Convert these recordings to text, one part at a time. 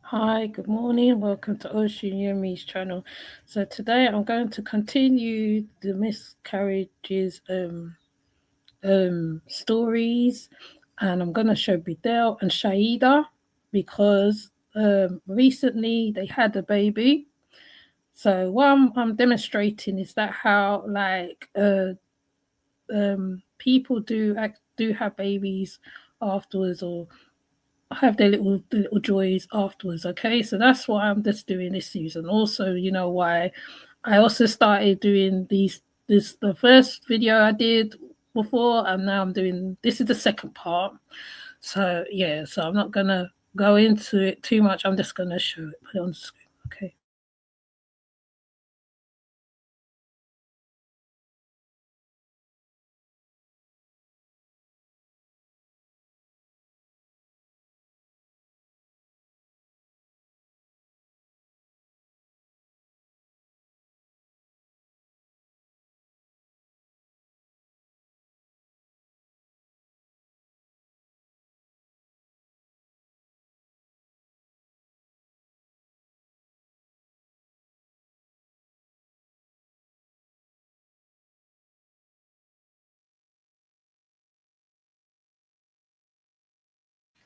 Hi, good morning. Welcome to Ocean Yumi's channel. So today I'm going to continue the miscarriages stories, and I'm going to show Bidel and Shaeeda because recently they had a baby. So what I'm demonstrating is that how people do have babies afterwards, or have their little joys afterwards. Okay, so that's why I'm just doing this season. Also, you know why I also started doing this the first video I did before, and now I'm doing this is the second part. So yeah, so I'm not gonna go into it too much. I'm just gonna show it, put it on the screen. Okay.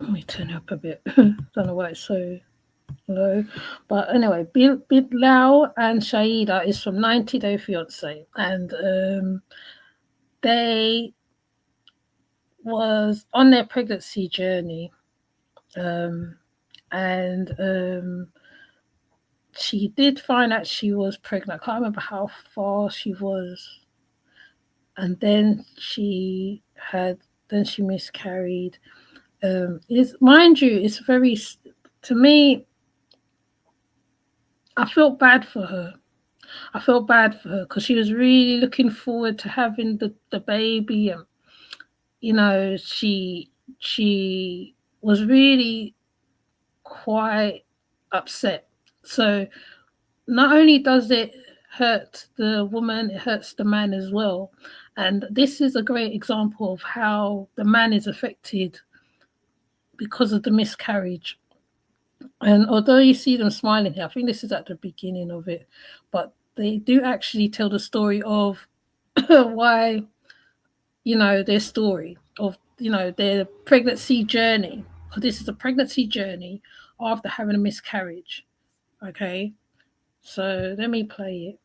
Let me turn it up a bit. Don't know why it's so low. But anyway, Bilal and Shaeeda is from 90 Day Fiance, and they was on their pregnancy journey, um, and she did find out she was pregnant. I can't remember how far she was, and then she miscarried. Is mind you, it's very to me. I felt bad for her. I felt bad for her because she was really looking forward to having the baby, and she was really quite upset. So not only does it hurt the woman, it hurts the man as well. And this is a great example of how the man is affected because of the miscarriage. And although you see them smiling here, I think this is at the beginning of it, but they do actually tell the story of why, their story of, their pregnancy journey. Because this is a pregnancy journey after having a miscarriage. Okay. So let me play it.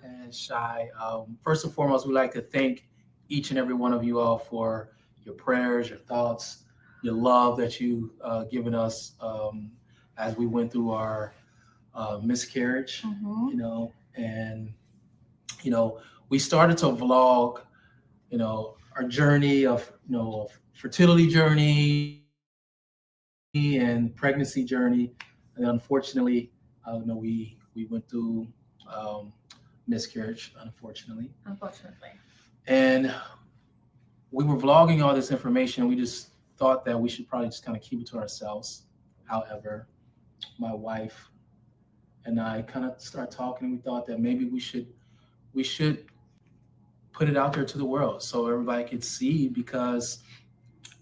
And Shy. First and foremost, we'd like to thank each and every one of you all for your prayers, your thoughts, your love that you given us as we went through our miscarriage. And we started to vlog, our journey of fertility journey and pregnancy journey, and unfortunately, we went through um, miscarriage, Unfortunately. and we were vlogging all this information. We just thought that we should probably just kind of keep it to ourselves. However, my wife and I kind of start talking. We thought that maybe we should put it out there to the world so everybody could see, because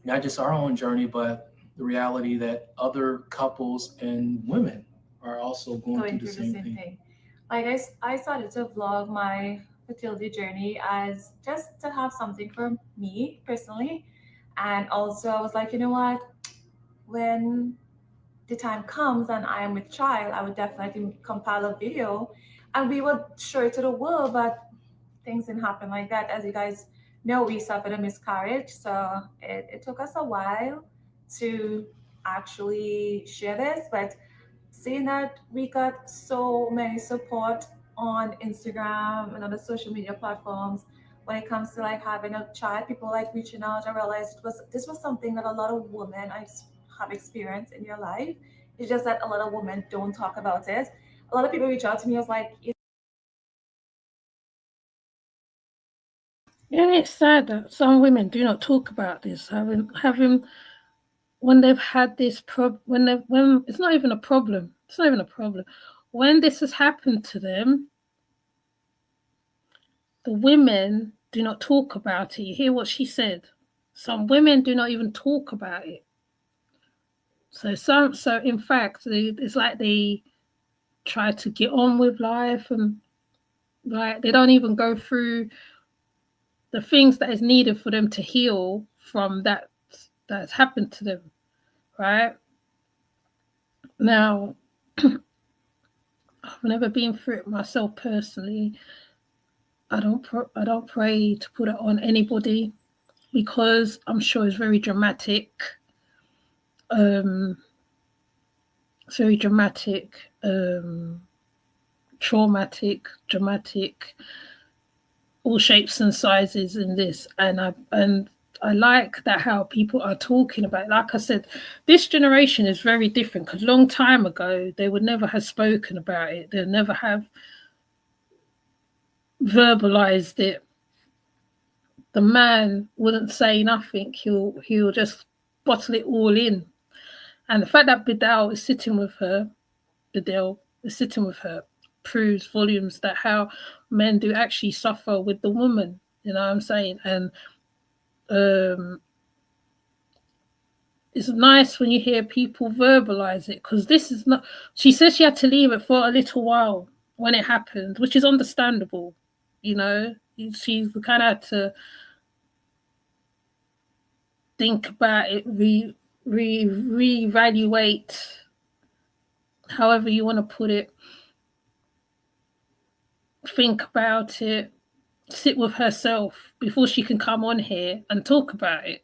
not just our own journey, but the reality that other couples and women are also going through Going the through the same same thing. thing. I started to vlog my fertility journey as just to have something for me personally. And also, I was like, you know what? When the time comes and I am with child, I would definitely compile a video and we would show it to the world. But things didn't happen like that. As you guys know, we suffered a miscarriage. So it took us a while to actually share this. But seeing that we got so many support on Instagram and other social media platforms when it comes to like having a child, people like reaching out. I realized this was something that a lot of women have experienced in your life. It's just that a lot of women don't talk about it. A lot of people reach out to me. I was like, And it's sad that some women do not talk about this, having when they've had this when it's not even a problem. It's not even a problem. When this has happened to them, the women do not talk about it. You hear what she said. Some women do not even talk about it. So in fact, it's like they try to get on with life, and like they don't even go through the things that is needed for them to heal from that's happened to them, right? Now, I've never been through it myself personally. I don't pray to put it on anybody because I'm sure it's very dramatic. Um, it's very dramatic, traumatic, dramatic, all shapes and sizes in this, and I like that how people are talking about it. Like I said, this generation is very different because long time ago they would never have spoken about it. They'd never have verbalized it. The man wouldn't say nothing. He'll just bottle it all in. And the fact that Bidel is sitting with her, proves volumes that how men do actually suffer with the woman. You know what I'm saying? And um, it's nice when you hear people verbalize it because this is not. She says she had to leave it for a little while when it happened, which is understandable. You know, she's kind of had to think about it, reevaluate, however you want to put it, think about it, sit with herself before she can come on here and talk about it,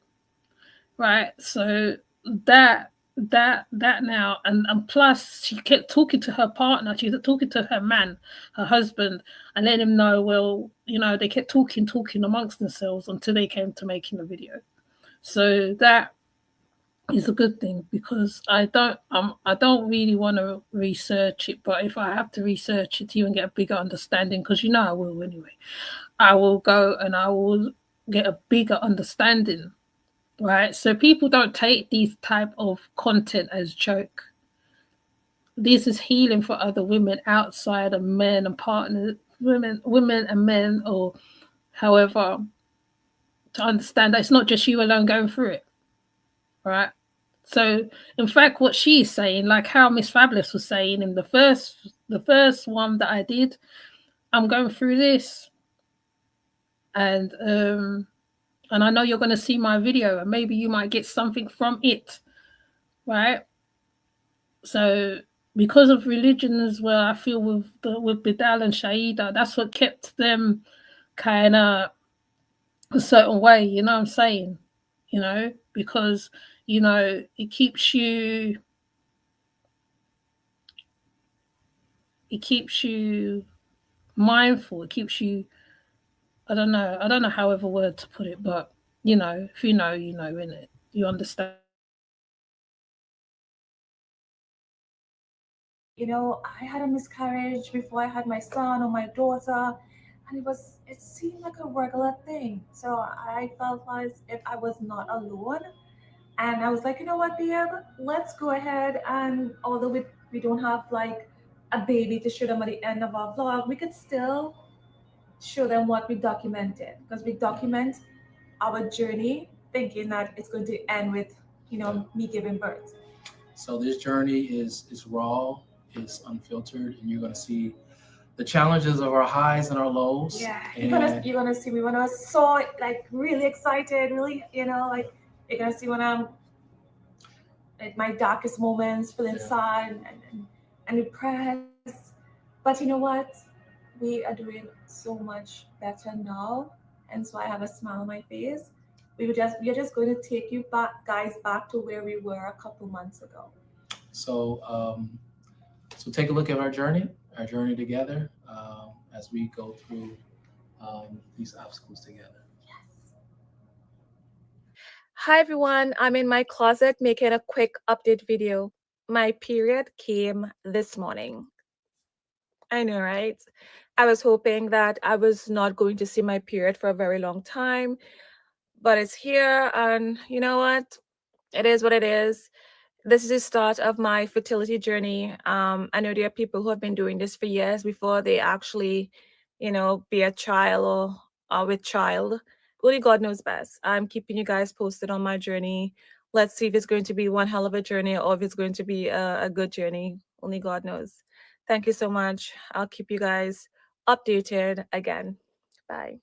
right? So that that now, and plus she kept talking to her partner, she was talking to her man, her husband, and letting him know, well, you know, they kept talking amongst themselves until they came to making the video. So that is a good thing because I don't really want to research it, but if I have to research it to even get a bigger understanding, because you know I will anyway, I will go and I will get a bigger understanding, right? So people don't take these type of content as joke. This is healing for other women outside of men and partners, women and men, or however, to understand that it's not just you alone going through it, right? So, in fact, what she's saying, like how Miss Fabulous was saying in the first one that I did, I'm going through this, and and I know you're going to see my video, and maybe you might get something from it, right? So, because of religion as well, I feel with Bidal and Shaeeda, that's what kept them kind of a certain way. You know what I'm saying? You know, because you know it keeps you mindful. It keeps you. I don't know. I don't know however word to put it, but you know, if you know, you know, in it, you understand. I had a miscarriage before I had my son or my daughter, and it seemed like a regular thing. So I felt as if I was not alone. And I was like, you know what, babe, let's go ahead, and although we don't have like a baby to show them at the end of our vlog, we could still show them what we documented, because we document our journey thinking that it's going to end with, me giving birth. So this journey is raw, is unfiltered, and you're going to see the challenges of our highs and our lows. Yeah, And you're gonna see me when I was so like really excited, really, like you're gonna see when I'm at my darkest moments, feeling sad and depressed. But you know what? We are doing so much better now, and so I have a smile on my face. We are just going to take you back, guys, back to where we were a couple months ago. so, so take a look at our journey together as we go through these obstacles together. Hi everyone, I'm in my closet making a quick update video. My period came this morning. I know, right? I was hoping that I was not going to see my period for a very long time, but it's here, and you know what? It is what it is. This is the start of my fertility journey. I know there are people who have been doing this for years before they actually, be a child or with child. only God knows best. I'm keeping you guys posted on my journey. Let's see if it's going to be one hell of a journey or if it's going to be a good journey. Only God knows. Thank you so much. I'll keep you guys updated again. Bye.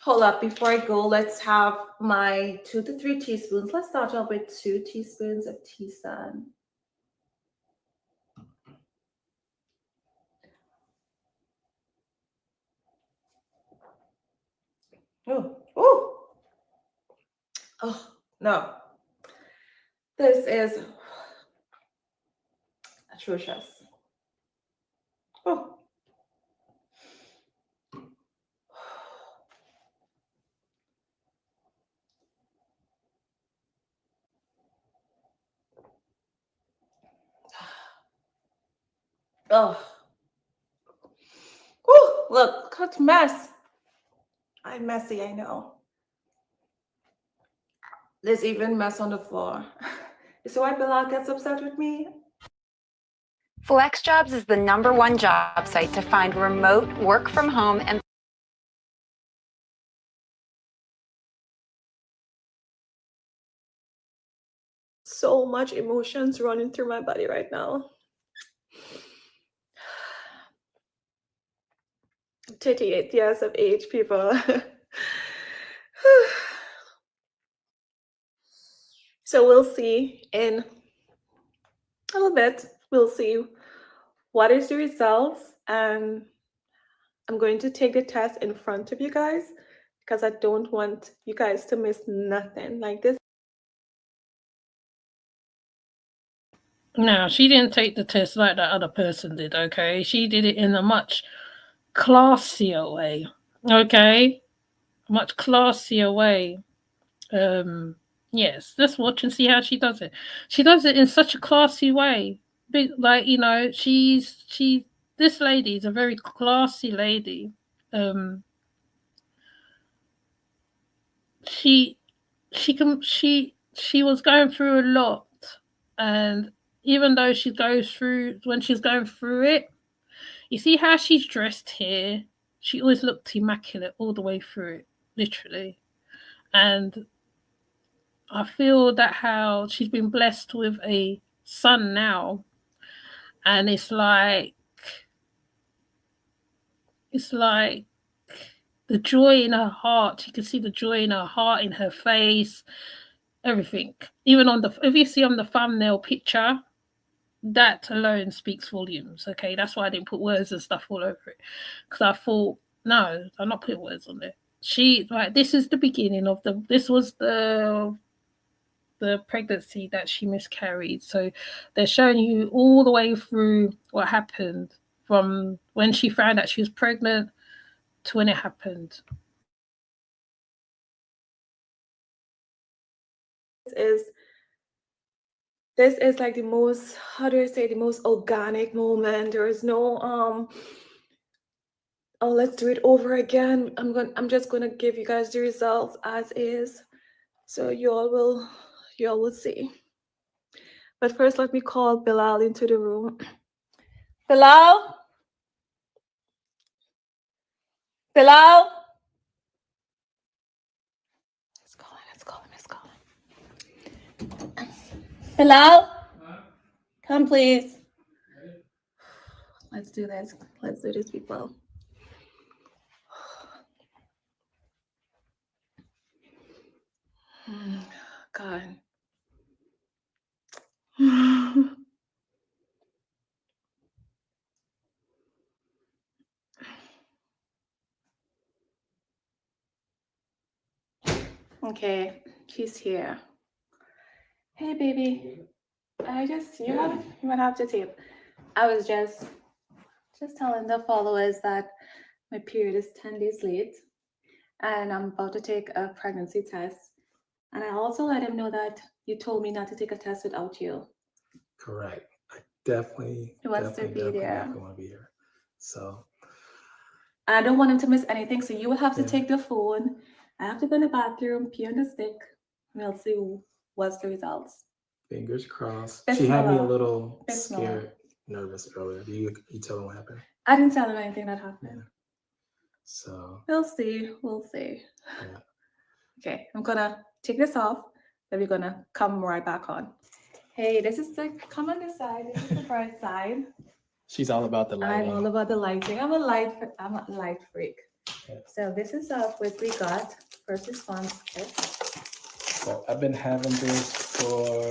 Hold up, before I go, let's have my 2 to 3 teaspoons. Let's start off with 2 teaspoons of tisane. Oh, oh, oh, no. This is atrocious. Oh. Oh. Ooh, look, what mess. I'm messy, I know. There's even mess on the floor. You see why Bilal gets upset with me? FlexJobs is the #1 job site to find remote work from home and So much emotions running through my body right now. 38 years of age, people. So we'll see in a little bit. We'll see what is the results, and I'm going to take the test in front of you guys because I don't want you guys to miss nothing like this. No, she didn't take the test like that other person did, okay? She did it in a much classier way, okay? Much classier way. Yes, let's watch and see how she does it. She does it in such a classy way. Like, you know, this lady is a very classy lady. Um she she was going through a lot, and even though she goes through when she's going through it, you see how she's dressed here. She always looked immaculate all the way through it, literally. And I feel that how she's been blessed with a son now, and it's like the joy in her heart. You can see the joy in her heart, in her face, everything. Even on the if you see on the thumbnail picture, that alone speaks volumes. Okay, that's why I didn't put words and stuff all over it, because I thought, no, I'm not putting words on there. This is the beginning of this was the pregnancy that she miscarried. So they're showing you all the way through what happened from when she found out she was pregnant to when it happened. This is like the most, how do I say, the most organic moment. There is no oh, let's do it over again. I'm just gonna give you guys the results as is, so you all will see. But first, let me call Bilal into the room. Bilal, Bilal. Let's call him. Bilal, come please. Let's do this. Let's do this, people. God. Okay, she's here. Hey, baby. You might have to tape. I was just telling the followers that my period is 10 days late, and I'm about to take a pregnancy test. And I also let him know that you told me not to take a test without you. Correct. I definitely want to be there. want to be here. So I don't want him to miss anything, so you will have to take the phone. I have to go in the bathroom, pee on the stick, and we'll see what's the results. Fingers crossed. Bismillah. She had me a little Bismillah. scared, nervous earlier. You tell him what happened? I didn't tell him anything that happened. Yeah. So we'll see. Yeah. Okay, I'm gonna take this off, then we're gonna come right back on. Hey, this is the come on this side. This is the bright side. She's all about the lighting. I'm all about the lighting. I'm a light freak. Yeah. So this is what we got. First response kit. So I've been having this for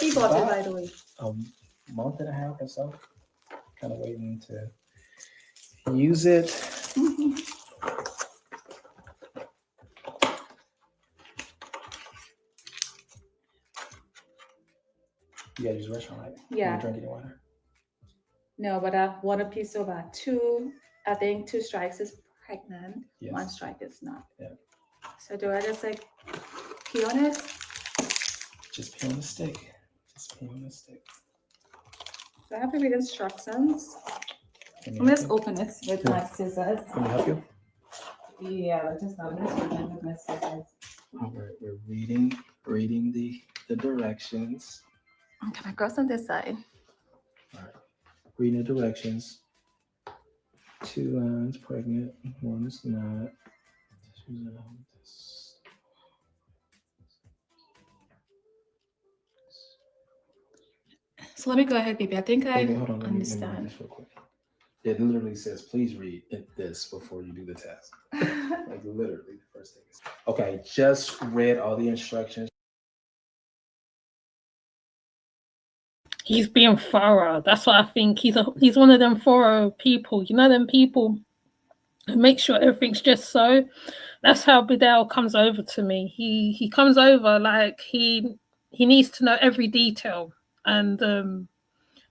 He bought it, by the way. a month and a half or so. Kind of waiting to use it. You gotta use restaurant light. Yeah. You drink any water? No, but I want a piece of that. I think 2 strikes is pregnant. Yes. 1 strike is not. Yeah. So do I just like pee on it? Just pee on the stick. Just pee on the stick. Do I have to read instructions? Let's open it with my scissors. Can we help you? Yeah, just not with my scissors. All right, we're reading the directions. Can I cross on this side? All right, reading the directions. 2 lines pregnant, 1 is not. So let me go ahead, baby. I think Baby, hold on, let me read understand. this real quick. It literally says, please read this before you do the test. Like literally the first thing. Okay, just read all the instructions. He's being thorough. That's what I think. He's one of them thorough people. You know, them people who make sure everything's just so. That's how Bilal comes over to me. He comes over like he needs to know every detail, and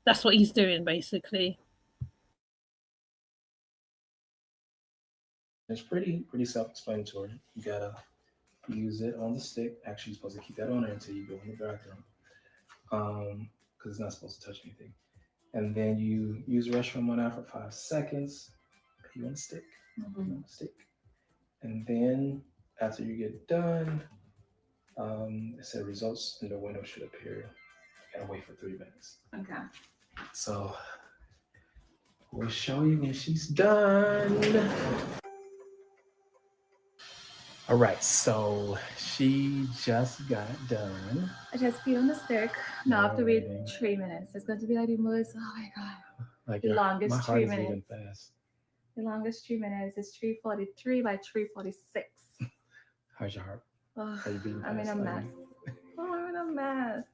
that's what he's doing basically. It's pretty self-explanatory. You gotta use it on the stick. Actually, you're supposed to keep that on there until you go in the bathroom, because it's not supposed to touch anything. And then you use restroom on out for 5 seconds. Pee on the stick. Pee on the stick. And then after you get done, it said results in the window should appear. You gotta wait for 3 minutes. Okay. So we'll show you when she's done. All right, so she just got done. I just peed on the stick. Now I have to wait 3 minutes. It's going to be like the most, oh my God. Like the longest my heart 3 is minutes. beating fast. The longest 3 minutes is 3:43 by 3:46. How's your heart? Oh, Are you beating I'm in fast? a mess. Oh, I'm in a mess.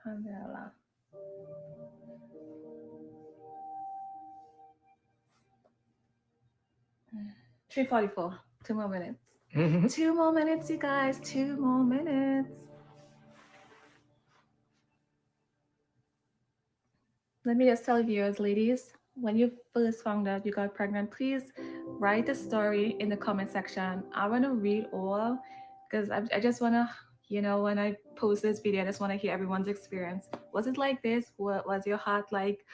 Alhamdulillah. 3:44. 2 more minutes. 2 more minutes, you guys. 2 more minutes. Let me just tell viewers, ladies, when you first found out you got pregnant, please write a story in the comment section. I want to read all because I just want to, when I post this video, I just want to hear everyone's experience. Was it like this? What was your heart like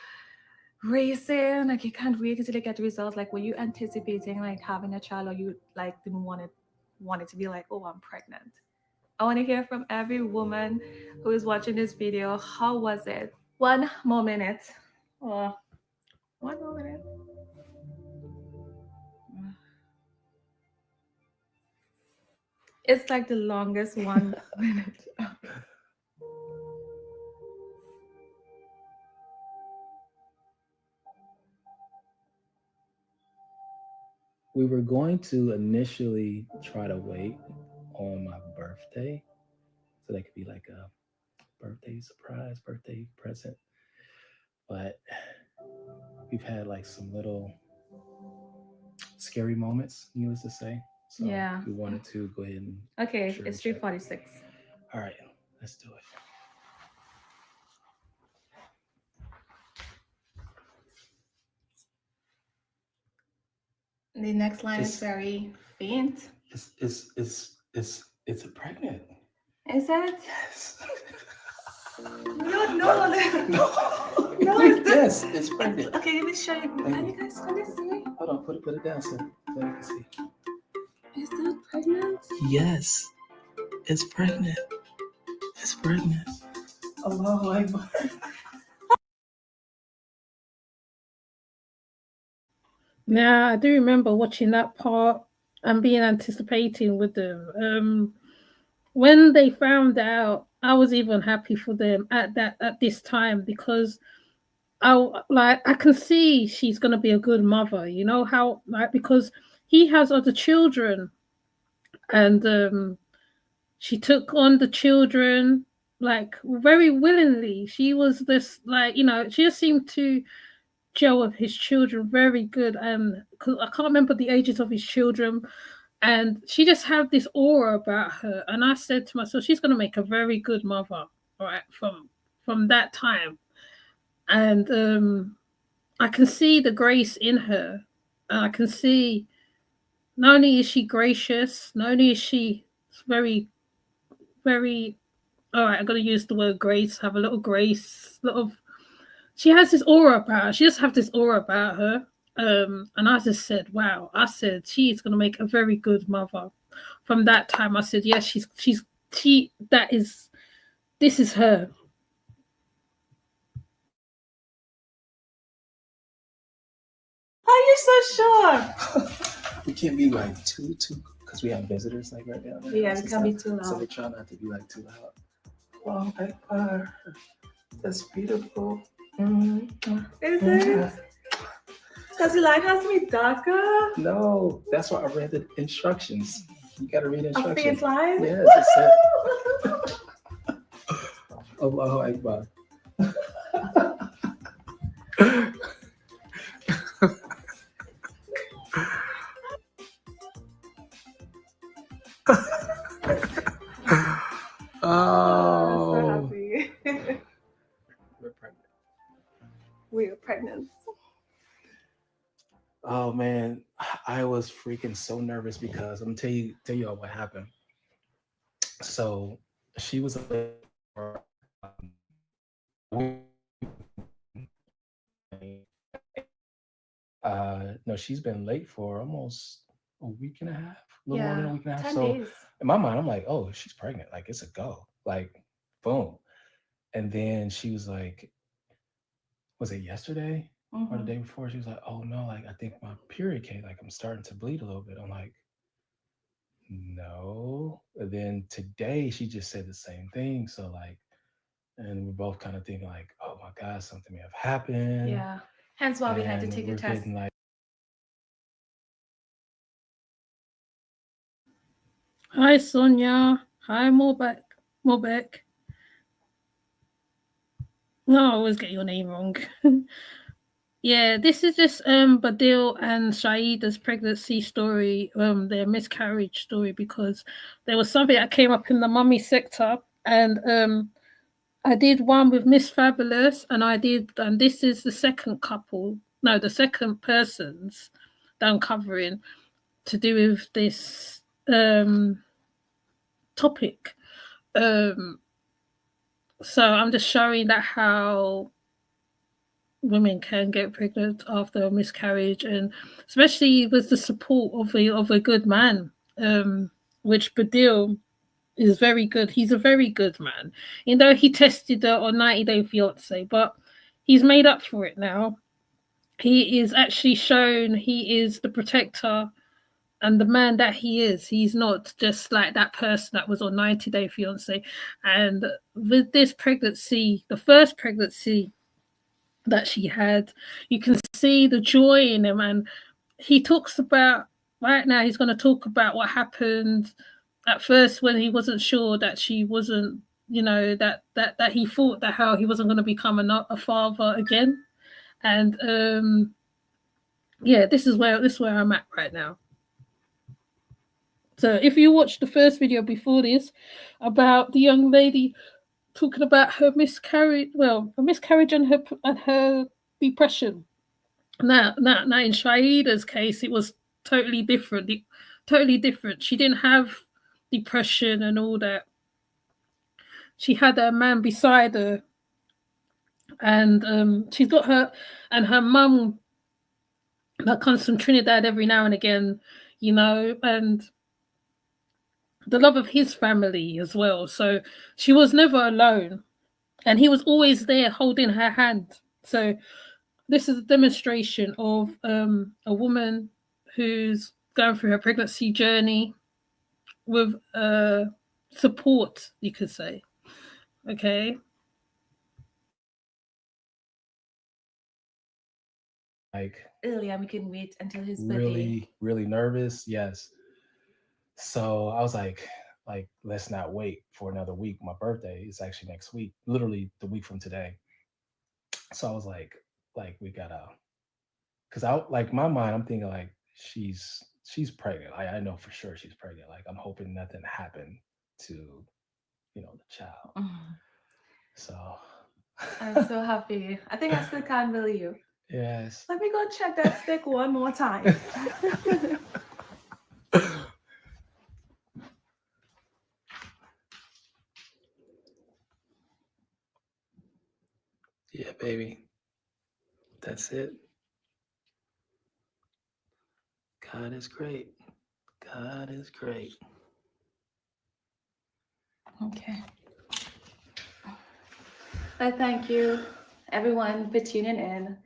racing? Like you can't wait until you get the results? Like were you anticipating like having a child, or you like didn't want it to be like, oh, I'm pregnant? I want to hear from every woman who is watching this video. How was it? 1 more minute. Oh, 1 more minute. It's like the longest 1 minute. We were going to initially try to wait on my birthday, so that could be like a birthday surprise, birthday present. But we've had like some little scary moments, needless to say. So Yeah. we wanted to go ahead and Okay, it's 3:46. All right, let's do it. The next line is very faint. It's a pregnant. Is it? Yes. No. No, yes, it's pregnant. Okay, let me show you. Can you guys see? Hold on, put it down so you can see. Is that pregnant? Yes, it's pregnant. It's pregnant. Allahu Akbar. Yeah, I do remember watching that part and being anticipating with them. When they found out, I was even happy for them at this time because I can see she's gonna be a good mother. You know how like because he has other children and she took on the children like very willingly. She was this like she just seemed to gel with his children very good. And because I can't remember the ages of his children, and she just had this aura about her. And I said to myself, she's going to make a very good mother, right? From that time, and I can see the grace in her, and I can see not only is she gracious, not only is she very, very. All right, I'm going to use the word grace. Have a little grace, little she has this aura about her. She just have this aura about her. And I just said, wow. I said she's gonna make a very good mother. From that time, I said, yes, she that is this is her. How are you so sure? We can't be like too because we have visitors like right now. Yeah, we can't be too loud. So we try not to be like too loud. Well, that's beautiful. Mm-hmm. Is it? Does your line has to be darker? No, that's why I read the instructions. You gotta read instructions. A faint line? Yes, it said. Allahu Akbar. Oh. So happy. We're pregnant. We are pregnant. Oh man, I was freaking so nervous because I'm gonna tell you all what happened. So she was no, she's been late for almost a week and a half, a little more than a week and a half. 10 So days. in my mind, I'm like, oh, she's pregnant. Like it's a go. Like, boom. And then she was like, was it yesterday or the day before? She was like, oh no, like I think my period came, like I'm starting to bleed a little bit. I'm like, no. And then today she just said the same thing. So like, and we're both kind of thinking like, oh my God, something may have happened. Yeah. Hence why we had to take the test. Like, Hi Sonia. Hi Morbeck. Morbeck. No, I always get your name wrong. Yeah, this is just Badil and Shaeeda's pregnancy story, their miscarriage story, because there was something that came up in the mummy sector, and I did one with Miss Fabulous, and this is the second couple, no, the second person's that I'm covering to do with this topic. So I'm just showing that how women can get pregnant after a miscarriage, and especially with the support of a good man, which Badil is very good. He's a very good man. You know, he tested her on 90 Day Fiance, but he's made up for it now. He is actually shown he is the protector and the man that he is. He's not just like that person that was on 90 Day Fiance. And with this pregnancy, the first pregnancy that she had, you can see the joy in him. And he talks about, right now, he's going to talk about what happened at first when he wasn't sure that she wasn't, that he thought that how he wasn't going to become a father again. And yeah, this is where I'm at right now. So if you watch the first video before this about the young lady talking about her miscarriage, a miscarriage and her depression. Now in Shaeeda's case, it was totally different. Totally different. She didn't have depression and all that. She had a man beside her, and she's got her mum that comes from Trinidad every now and again, and the love of his family as well. So she was never alone, and he was always there holding her hand. So this is a demonstration of a woman who's going through her pregnancy journey with support, you could say. Okay. Like Early, and we can wait until his birthday. really nervous. Yes. So I was like, let's not wait for another week. My birthday is actually next week, literally the week from today. So I was like we gotta, cause I like my mind, I'm thinking like she's pregnant. I know for sure she's pregnant. Like I'm hoping nothing happened to, the child. So I'm so happy. I think I still can't believe. yes. Let me go check that stick one more time. Yeah, baby. That's it. God is great. God is great. Okay. But thank you, everyone, for tuning in.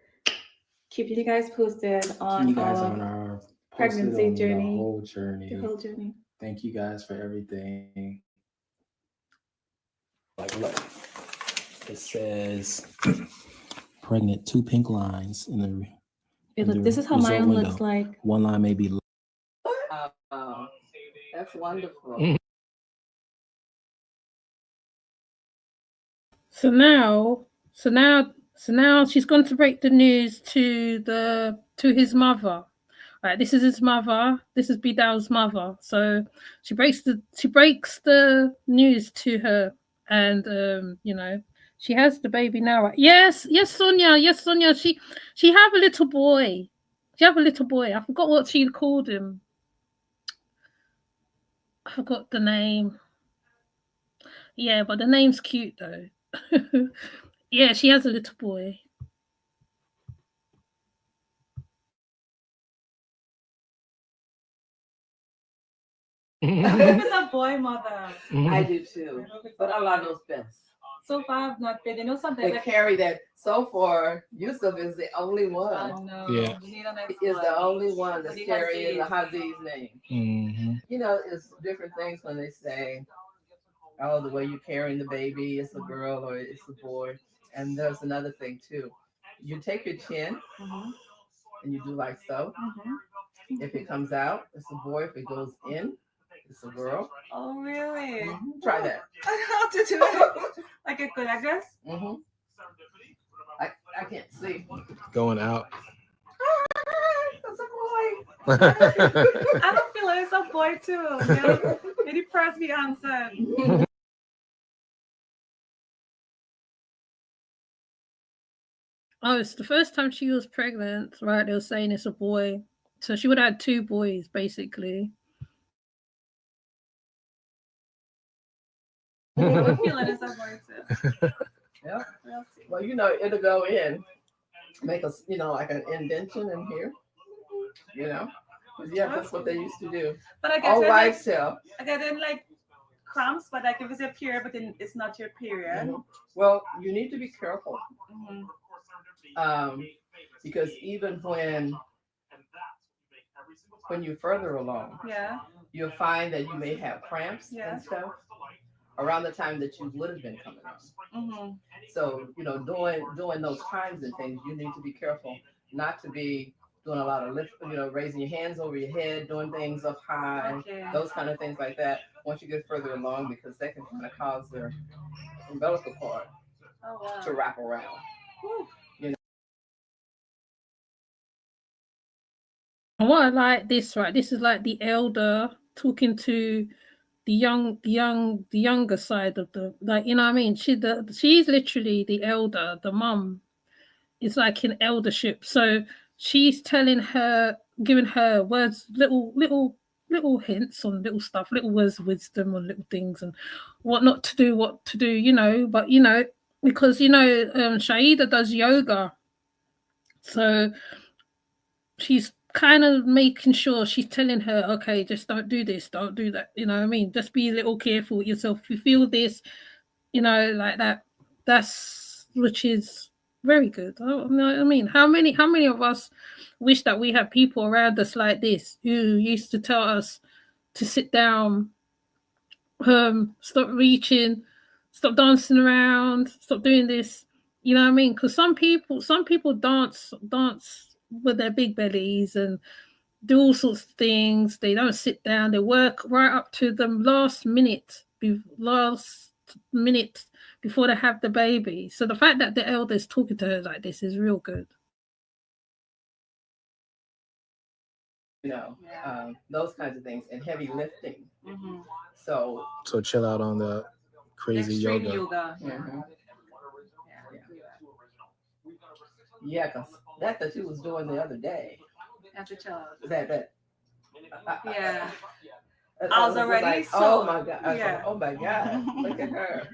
Keeping you guys posted on You guys our on our pregnancy on journey. the whole journey. The whole journey. Thank you guys for everything. Like look, it says pregnant, 2 pink lines in the. Hey, look, this is how mine window. looks like. One line may be. That's wonderful. So now she's gone to break the news to his mother. Right, this is his mother. This is Bidal's mother. So she breaks the news to her, and she has the baby now. Right? Yes, Sonia. Yes, Sonia. She have a little boy. She have a little boy. I forgot what she called him. I forgot the name. Yeah, but the name's cute though. Yeah, she has a little boy. I hope it's a boy, mother. I do too. But Allah knows best. So far, I've not been. You know something? They carry that. So far, Yusuf is the only one. I know. Yeah. He is the only one that's carrying the Hazi's name. Mm-hmm. It's different things when they say, oh, the way you're carrying the baby, it's a girl or it's a boy. And there's another thing too. You take your chin and you do like so. If it comes out, it's a boy. If it goes in, it's a girl. Oh, really? Try that. I know how to do it. Like a good, I guess. I can't see. Going out. That's a boy. I don't feel like it's a boy too. Yeah. Maybe press me answered. Oh, it's the first time she was pregnant, right? They were saying it's a boy. So she would have had 2 boys, basically. I'm feeling it's a boy too. Yeah. Well, it'll go in, make us, like an indentation in here. Yeah, that's what they used to do. But I All guess wives tell. I get in like cramps, but like if it's your period, but then it's not your period. Well, you need to be careful. Because even when you're further along, you'll find that you may have cramps and stuff around the time that you would have been coming on. So, doing those times and things, you need to be careful not to be doing a lot of lift, raising your hands over your head, doing things up high, those kind of things like that once you get further along, because that can kind of cause their umbilical cord to wrap around. What I like this, right? This is like the elder talking to the younger side of the, like, you know what I mean? She's literally the elder, the mum. It's like an eldership. So she's telling her, giving her words, little hints on little stuff, little words of wisdom on little things and what not to do, what to do, but because Shaeeda does yoga. So she's kind of making sure, she's telling her, okay, just don't do this, don't do that, you know what I mean? Just be a little careful with yourself. If you feel this, like that, which is Very good. I mean, how many of us wish that we had people around us like this who used to tell us to sit down, stop reaching, stop dancing around, stop doing this. You know what I mean? Because some people dance with their big bellies and do all sorts of things. They don't sit down. They work right up to the last minute before they have the baby. So the fact that the elder's talking to her like this is real good. You know, those kinds of things, and heavy lifting. So So chill out on the crazy Extreme yoga. yoga. mhm. Yeah, because that she was doing the other day. Have to chill out. That Yeah. I I was already like, so. oh my god, I was Yeah. like, oh my god, look at her.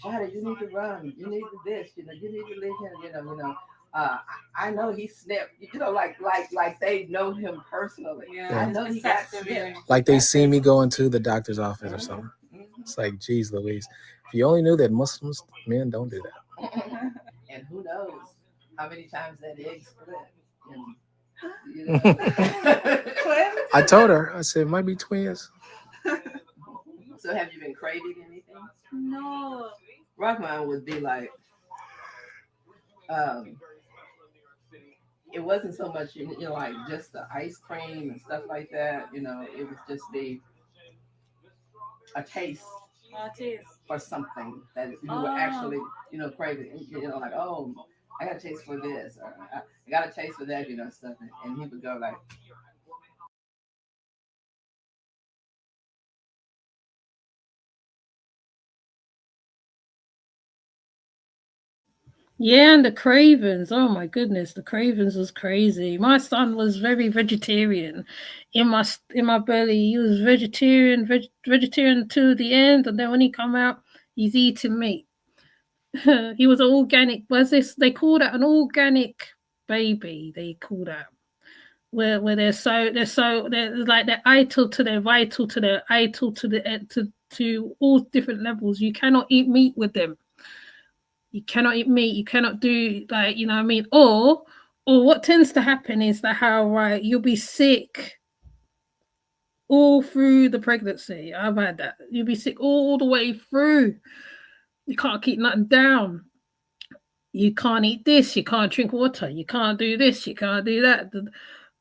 Shada, you need to run. You need to this. You know, you need to leave him. I know he snipped. You know, like they know him personally. Yeah. I know he got snipped. Like they see me going to the doctor's office or something. It's like, geez, Louise, if you only knew that Muslims men don't do that. And who knows how many times that egg split. You know? I told her, I said, it might be twins. So have you been craving anything? No. Rockman would be like, um, it wasn't so much, like just the ice cream and stuff like that. You know, it would just be a taste for something that you were actually, craving. Like, oh, I got a taste for this, or I got a taste for that, stuff. And he would go like, Yeah, and the Cravens. Oh my goodness, the Cravens was crazy. My son was very vegetarian. In my belly, he was vegetarian to the end, and then when he come out, he's eating meat. He was an organic. Was this? They call that an organic baby. They call that where they're like they're vital to their vital to their vital to the to all different levels. You cannot eat meat with them. You cannot eat meat. You cannot do like you know what I mean. Or what tends to happen is that how right you'll be sick all through the pregnancy. I've had that. You'll be sick all the way through. You can't keep nothing down. You can't eat this. You can't drink water. You can't do this. You can't do that.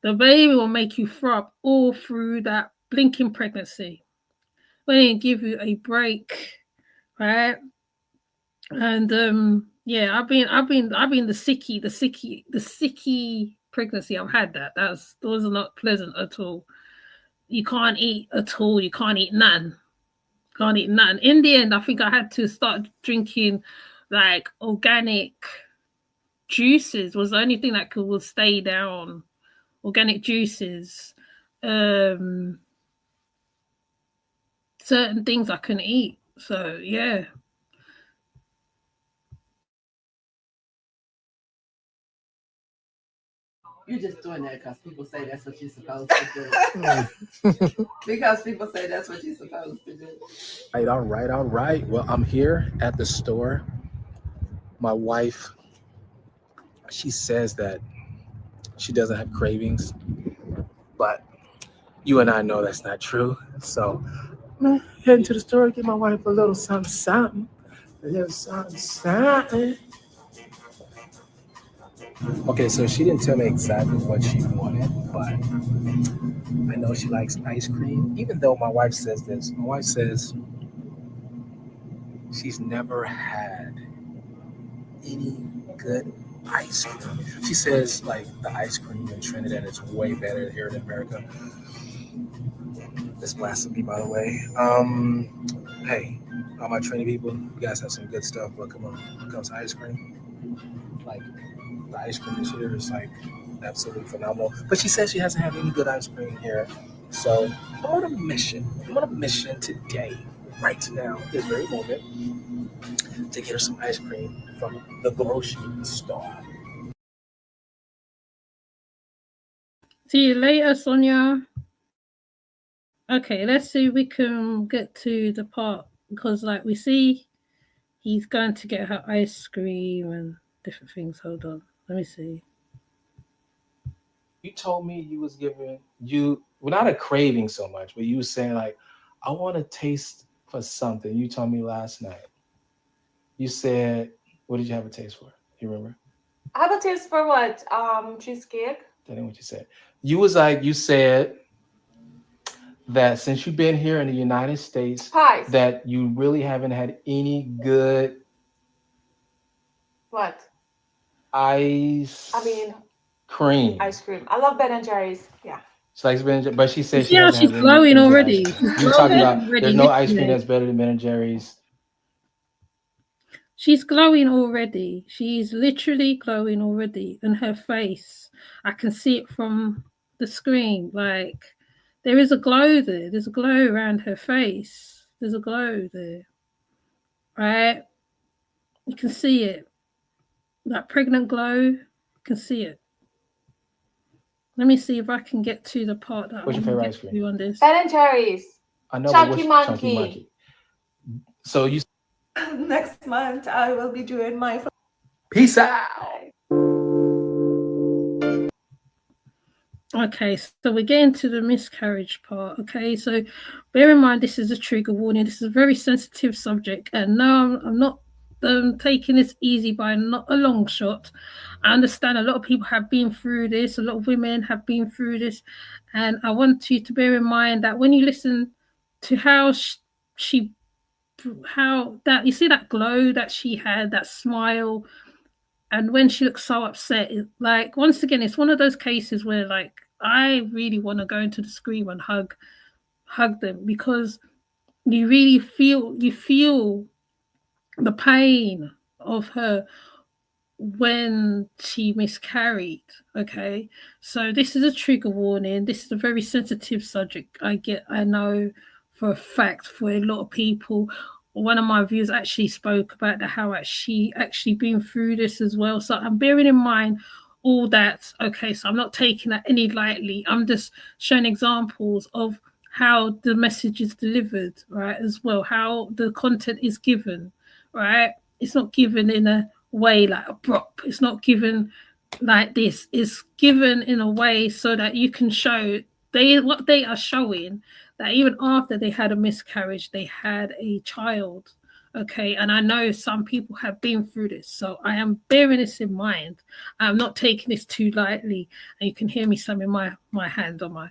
The baby will make you throw up all through that blinking pregnancy. They didn't give you a break, right? And yeah, I've been the sicky pregnancy. I've had that. Those are not pleasant at all. You can't eat at all. You can't eat none. Can't eat none. In the end, I think I had to start drinking like organic juices. Was the only thing that could will stay down. Organic juices. Um, Certain things I couldn't eat. So yeah. you're just doing that because people say that's what you're supposed to do. Because people say that's what you're supposed to do. All right. Well, I'm here at the store. My wife, she says that she doesn't have cravings, but you and I know that's not true. So I'm heading to the store to get my wife a little something, something. A little something, something. Okay, so she didn't tell me exactly what she wanted, but I know she likes ice cream. Even though my wife says this, my wife says she's never had any good ice cream. She says like the ice cream in Trinidad is way better here in America. This blasphemy, by the way. Hey, all my Trinity people, you guys have some good stuff, but come on, when it comes to ice cream, like the ice cream this year is like absolutely phenomenal. But she says she hasn't had any good ice cream here. So I'm on a mission. I'm on a mission today, right now, this very moment, to get her some ice cream from the grocery store. See you later, Sonia. Okay, let's see if we can get to the part because like we see he's going to get her ice cream and different things. Hold on, let me see. You told me you was giving you well not a craving so much, but you was saying like, I want to taste for something. You told me last night. You said, what did you have a taste for? You remember? I have a taste for what? Cheesecake. That ain't what you said. You was like, you said that since you've been here in the United States, Pies. that you really haven't had any good What? ice I mean, cream. ice cream. I love Ben and Jerry's. Yeah. She likes Ben, but she You said she see how hasn't she's had glowing any good ice already? cream. She's You were talking glowing about there's already. no Listen ice to cream this. that's better than Ben and Jerry's. She's glowing already. She's literally glowing already. And her face, I can see it from the screen. Like, there is a glow there. There's a glow around her face. There's a glow there. Right? You can see it. That pregnant glow, you can see it. Let me see if I can get to the part that What's I your want to favorite get ice cream? to on this. Ben and Jerry's. I know, but Chunky what's Chunky Monkey. Monkey? So you Next month, I will be doing my. peace out. Okay, so we're getting to the miscarriage part. Okay, so bear in mind this is a trigger warning. This is a very sensitive subject, and no, I'm not taking this easy by not a long shot. I understand a lot of people have been through this. A lot of women have been through this, and I want you to bear in mind that when you listen to how she how that you see that glow that she had, that smile, and when she looks so upset, like once again, it's one of those cases where like I really want to go into the screen and hug them, because you really feel the pain of her when she miscarried. Okay, so this is a trigger warning. This is a very sensitive subject. I know for a fact for a lot of people. One of my viewers actually spoke about how she actually been through this as well. So I'm bearing in mind all that. Okay, so I'm not taking that any lightly. I'm just showing examples of how the message is delivered, right? As well, how the content is given, right? It's not given in a way like a prop. It's not given like this. It's given in a way so that you can show what they are showing, that even after they had a miscarriage, they had a child. Okay, and I know some people have been through this, so I am bearing this in mind. I'm not taking this too lightly, and you can hear me slamming my hand on my.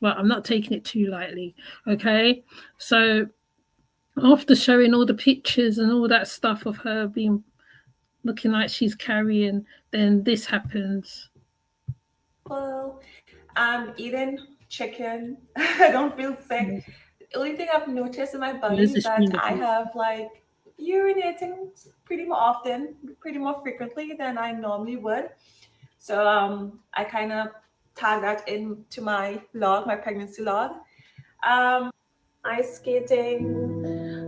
Well, I'm not taking it too lightly. Okay, so after showing all the pictures and all that stuff of her being looking like she's carrying, then this happens. Well, I'm eating chicken. I don't feel sick. The only thing I've noticed in my belly is that I have like urinating pretty more often, pretty more frequently than I normally would. So I kind of tag that into my log, my pregnancy log. Ice skating,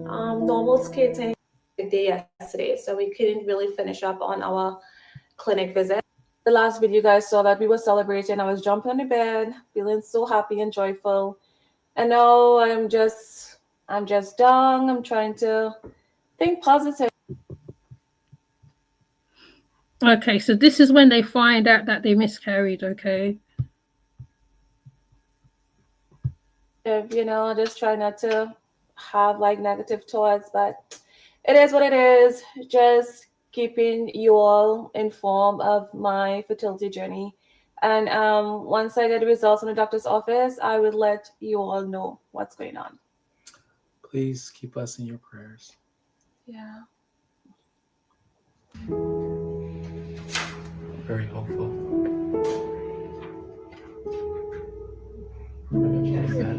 normal skating day yesterday, so we couldn't really finish up on our clinic visit. The last video you guys saw that we were celebrating. I was jumping on the bed, feeling so happy and joyful. And now I'm just down. I'm trying to think positive. Okay, so this is when they find out that they miscarried. Okay. Just try not to have like negative thoughts, but it is what it is. Just keeping you all informed of my fertility journey. And once I get the results from the doctor's office, I will let you all know what's going on. Please keep us in your prayers. Yeah. Very hopeful.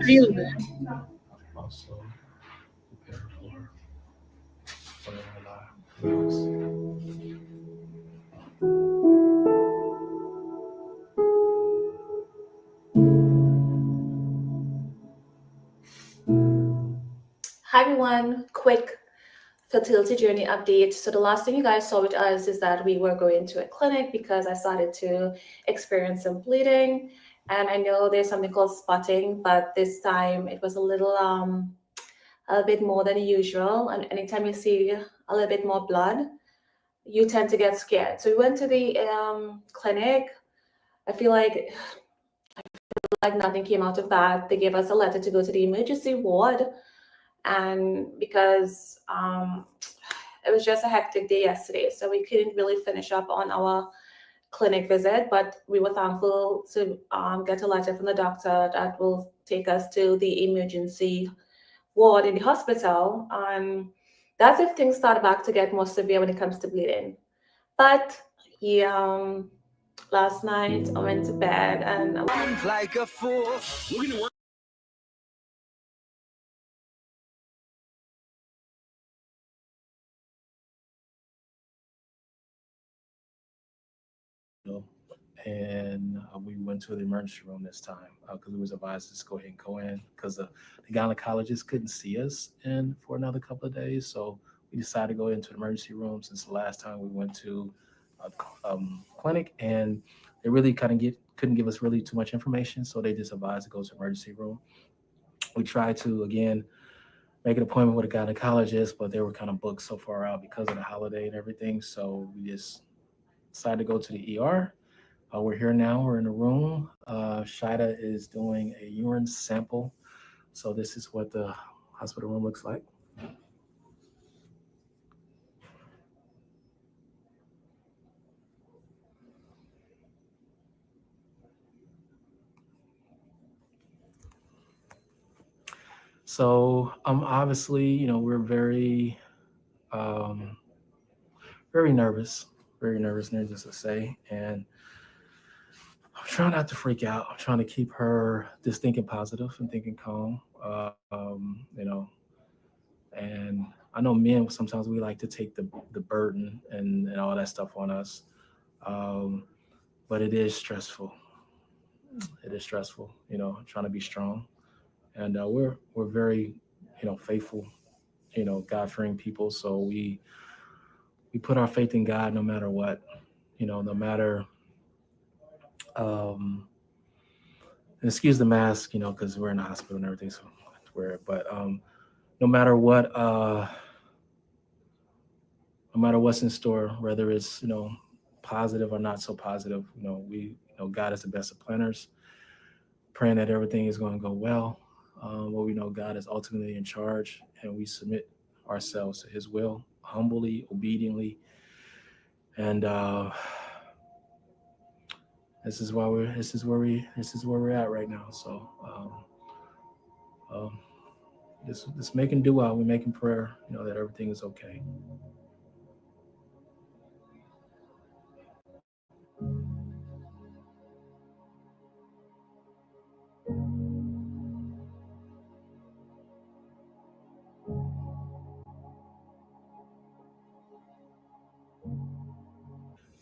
Feel that. Also prepare for whatever life brings. Hi everyone, quick fertility journey update. So the last thing you guys saw with us is that we were going to a clinic because I started to experience some bleeding, and I know there's something called spotting, but this time it was a bit more than usual. And anytime you see a little bit more blood, you tend to get scared. So we went to the clinic. I feel like nothing came out of that. They gave us a letter to go to the emergency ward, and because it was just a hectic day yesterday, so we couldn't really finish up on our clinic visit, but we were thankful to get a letter from the doctor that will take us to the emergency ward in the hospital. And that's if things start back to get more severe when it comes to bleeding. But yeah, last night I went to bed and like a fool. And we went to the emergency room this time because we was advised to just go ahead and go in because the gynecologist couldn't see us in for another couple of days. So we decided to go into the emergency room since the last time we went to a clinic, and they really kind of couldn't give us really too much information. So they just advised to go to the emergency room. We tried to, again, make an appointment with a gynecologist, but they were kind of booked so far out because of the holiday and everything. So we just decided to go to the ER. We're here now. We're in a room. Shaeeda is doing a urine sample. So this is what the hospital room looks like. So obviously, we're um, very nervous, needless to say, and I'm trying not to freak out. I'm trying to keep her just thinking positive and thinking calm. And I know men sometimes we like to take the burden and all that stuff on us. Um, but it is stressful. It is stressful, trying to be strong. And we're very, faithful, God fearing people. So we put our faith in God no matter what, no matter um and excuse the mask, because we're in the hospital and everything, so I have to wear it. But no matter what, no matter what's in store, whether it's positive or not so positive, God is the best of planners. Praying that everything is going to go well. But we know God is ultimately in charge, and we submit ourselves to His will humbly, obediently, and this is where we're at right now. So um, just making dua, we're making prayer, that everything is okay.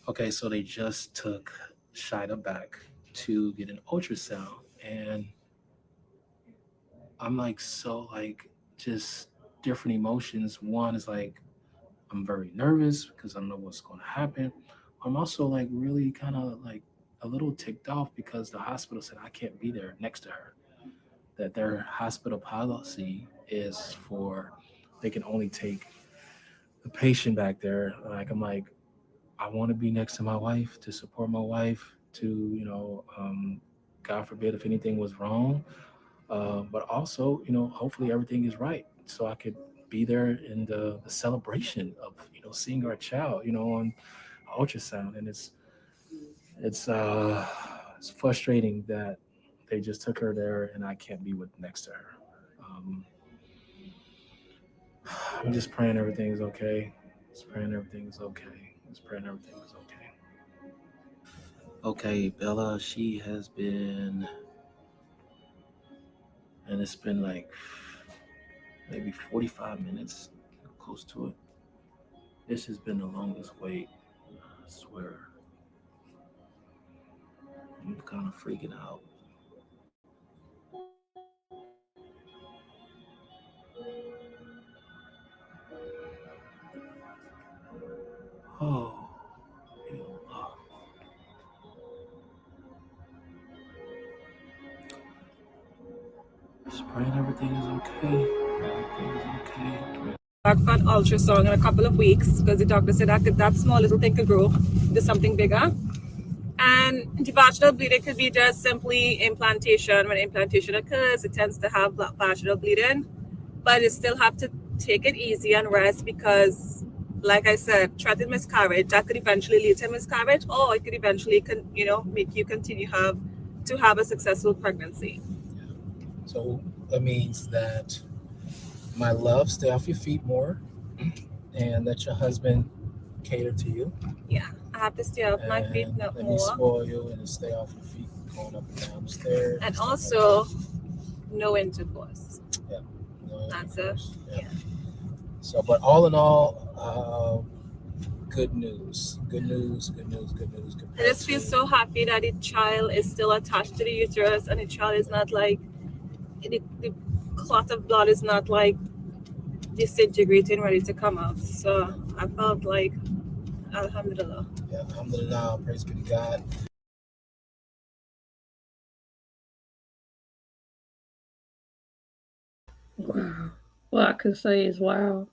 Okay, so they just took Shaeeda back to get an ultrasound, and I'm like just different emotions. One is like I'm very nervous because I don't know what's going to happen. I'm also like really kind of like a little ticked off because the hospital said I can't be there next to her. That their hospital policy is for they can only take the patient back there. Like I'm like I want to be next to my wife to support my wife to God forbid if anything was wrong, but also hopefully everything is right so I could be there in the celebration of seeing our child on ultrasound. And it's frustrating that they just took her there and I can't be with next to her. um, I'm just praying everything is okay. Just praying everything is okay. Just praying everything is okay. Okay, Bella, she has been, and it's been like maybe 45 minutes, close to it. This has been the longest wait. I swear. I'm kind of freaking out. Oh, yeah. Just praying everything is okay. Everything is okay. for an ultrasound in a couple of weeks because the doctor said that small little thing could grow into something bigger. And the vaginal bleeding could be just simply implantation. When implantation occurs, it tends to have vaginal bleeding, but you still have to take it easy and rest because, like I said, threatened miscarriage that could eventually lead to miscarriage, or it could eventually, make you continue to have a successful pregnancy. So that means that, my love, stay off your feet more, and let your husband cater to you. Yeah, I have to stay off my feet And not let me more. spoil you and stay off your feet going up and down the stairs. And stuff also, like no intercourse. that. No That's intercourse. yeah. So, but all in all, good news. Good news. Good news. Good news. I just feel so happy that the child is still attached to the uterus and the child is not like, the clot of blood is not like disintegrating, ready to come out. So I felt like, alhamdulillah. Yeah, alhamdulillah. Praise be to God. Wow. What I can say is wow.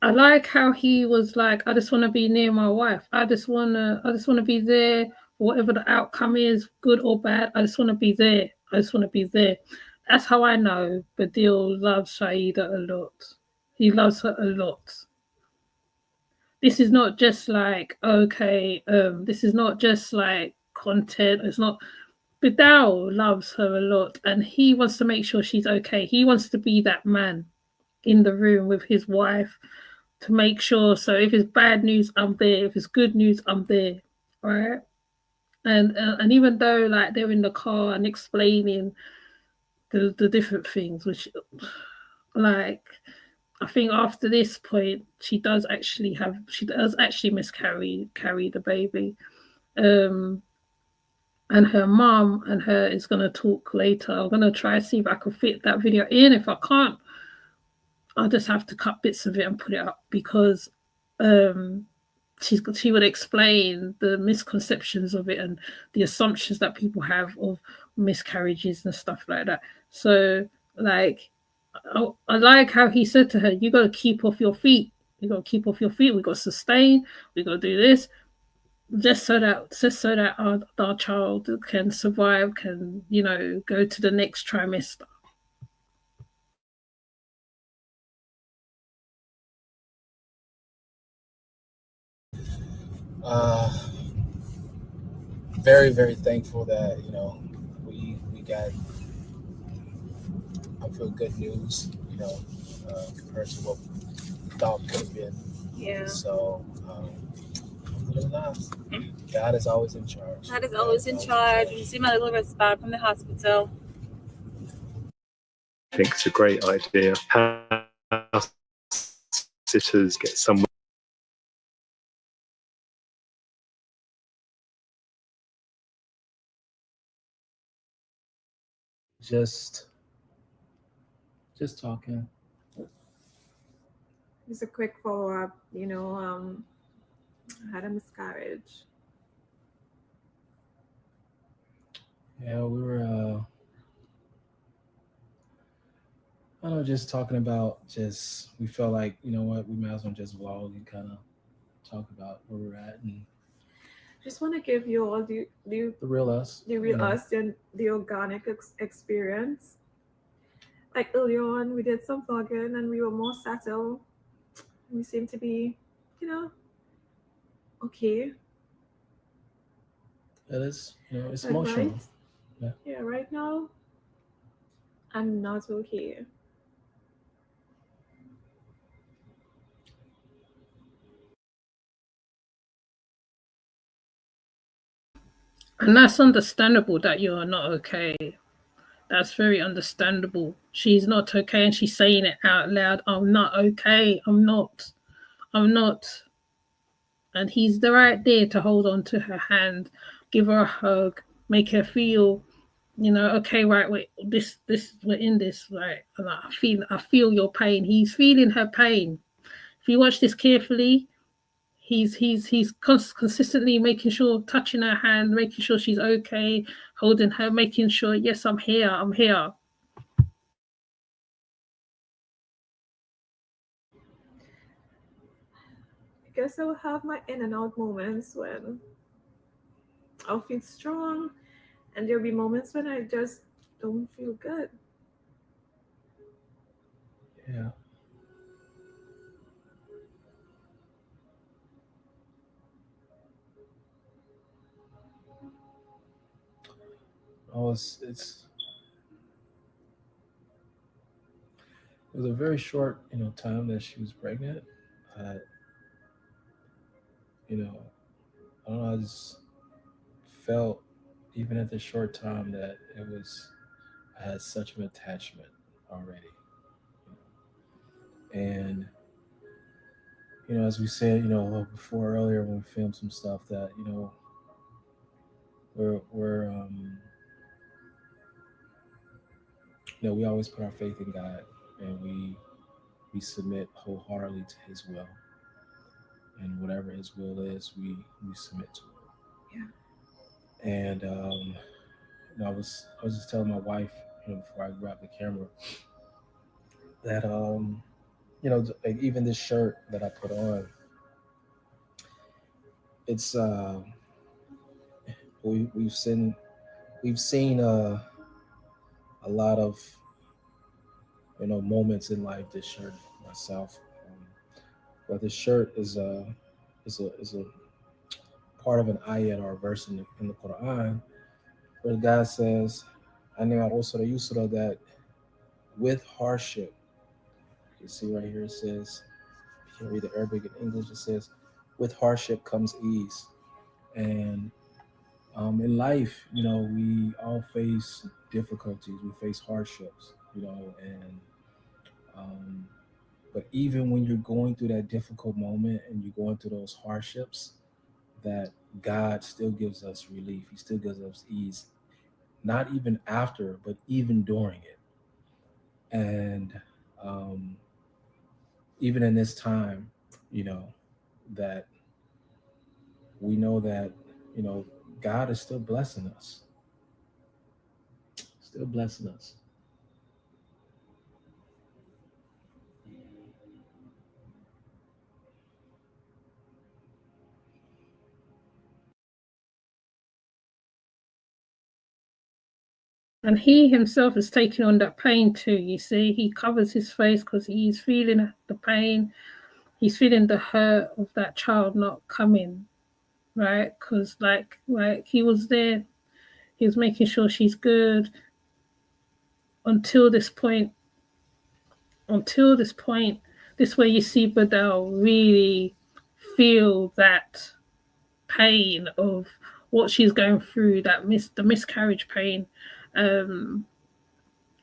I like how he was like, I just want to be near my wife. I just wanna be there, whatever the outcome is, good or bad. I just want to be there. I just want to be there. That's how I know Badil loves Shaeeda a lot. He loves her a lot. This is not just like, okay, this is not just like content. It's not. Badal loves her a lot, and he wants to make sure she's okay. He wants to be that man in the room with his wife to make sure. So if it's bad news, I'm there. If it's good news, I'm there. Right. And even though like they're in the car and explaining the different things, which like I think after this point she does actually carry the baby. Um and her mom and her is gonna talk later. I'm gonna try to see if I can fit that video in. If I can't, I'll just have to cut bits of it and put it up because um she would explain the misconceptions of it and the assumptions that people have of miscarriages and stuff like that. So like I like how he said to her, you got to keep off your feet. You got to keep off your feet. We got to sustain. We got to do this just so that our child can survive, can go to the next trimester. Uh, very, very thankful that we got. I feel good news. Compared to what we thought could have been. Yeah. So, God is always in charge. God is always in charge. You see my little wristband from the hospital. I think it's a great idea. House sitters get somewhere. Just talking. Just a quick follow up. I had a miscarriage. Yeah, we were. I don't know, just talking about we felt like we might as well just vlog and kind of talk about where we're at and Just want to give you all the real us, us and the organic experience. Like earlier on, we did some vlogging and we were more settled. We seem to be, okay. It is, it's But emotional. Yeah, right now, I'm not okay. And that's understandable that you are not okay. That's very understandable. She's not okay and she's saying it out loud. I'm not okay. I'm not. I'm not. And he's right there to hold on to her hand, give her a hug, make her feel, okay, right, wait, this, we're in this, right? And I feel your pain. He's feeling her pain. If you watch this carefully, he's consistently making sure, touching her hand, making sure she's okay, holding her, making sure, yes, I'm here, I'm here. guess I will have my in and out moments when I'll feel strong, and there'll be moments when I just don't feel good. Yeah. Oh, it was a very short, time that she was pregnant. Uh, you know, I don't know. I just felt, even at this short time, that I had such an attachment already. And as we said, before earlier when we filmed some stuff, that we always put our faith in God, and we submit wholeheartedly to His will, and whatever His will is, we submit to it. And I was just telling my wife, before I grabbed the camera, that like even this shirt that I put on, it's we've seen a lot of moments in life. This shirt myself, but this shirt is a part of an ayat or a verse in the Quran, where God says, "Anima usra yusra," that with hardship. You see right here, it says, if you can read the Arabic and English, it says, with hardship comes ease. And in life, we all face difficulties, we face hardships, and um, but even when you're going through that difficult moment and you're going through those hardships, that God still gives us relief. He still gives us ease, not even after, but even during it. And um, even in this time, you know, that we know that, you know, God is still blessing us, still blessing us. And he himself is taking on that pain too. You see, he covers his face because he's feeling the pain. He's feeling the hurt of that child not coming, right? Because like he was there, he was making sure she's good until this point. Until this point, this way you see Badal really feel that pain of what she's going through, the miscarriage pain. Um,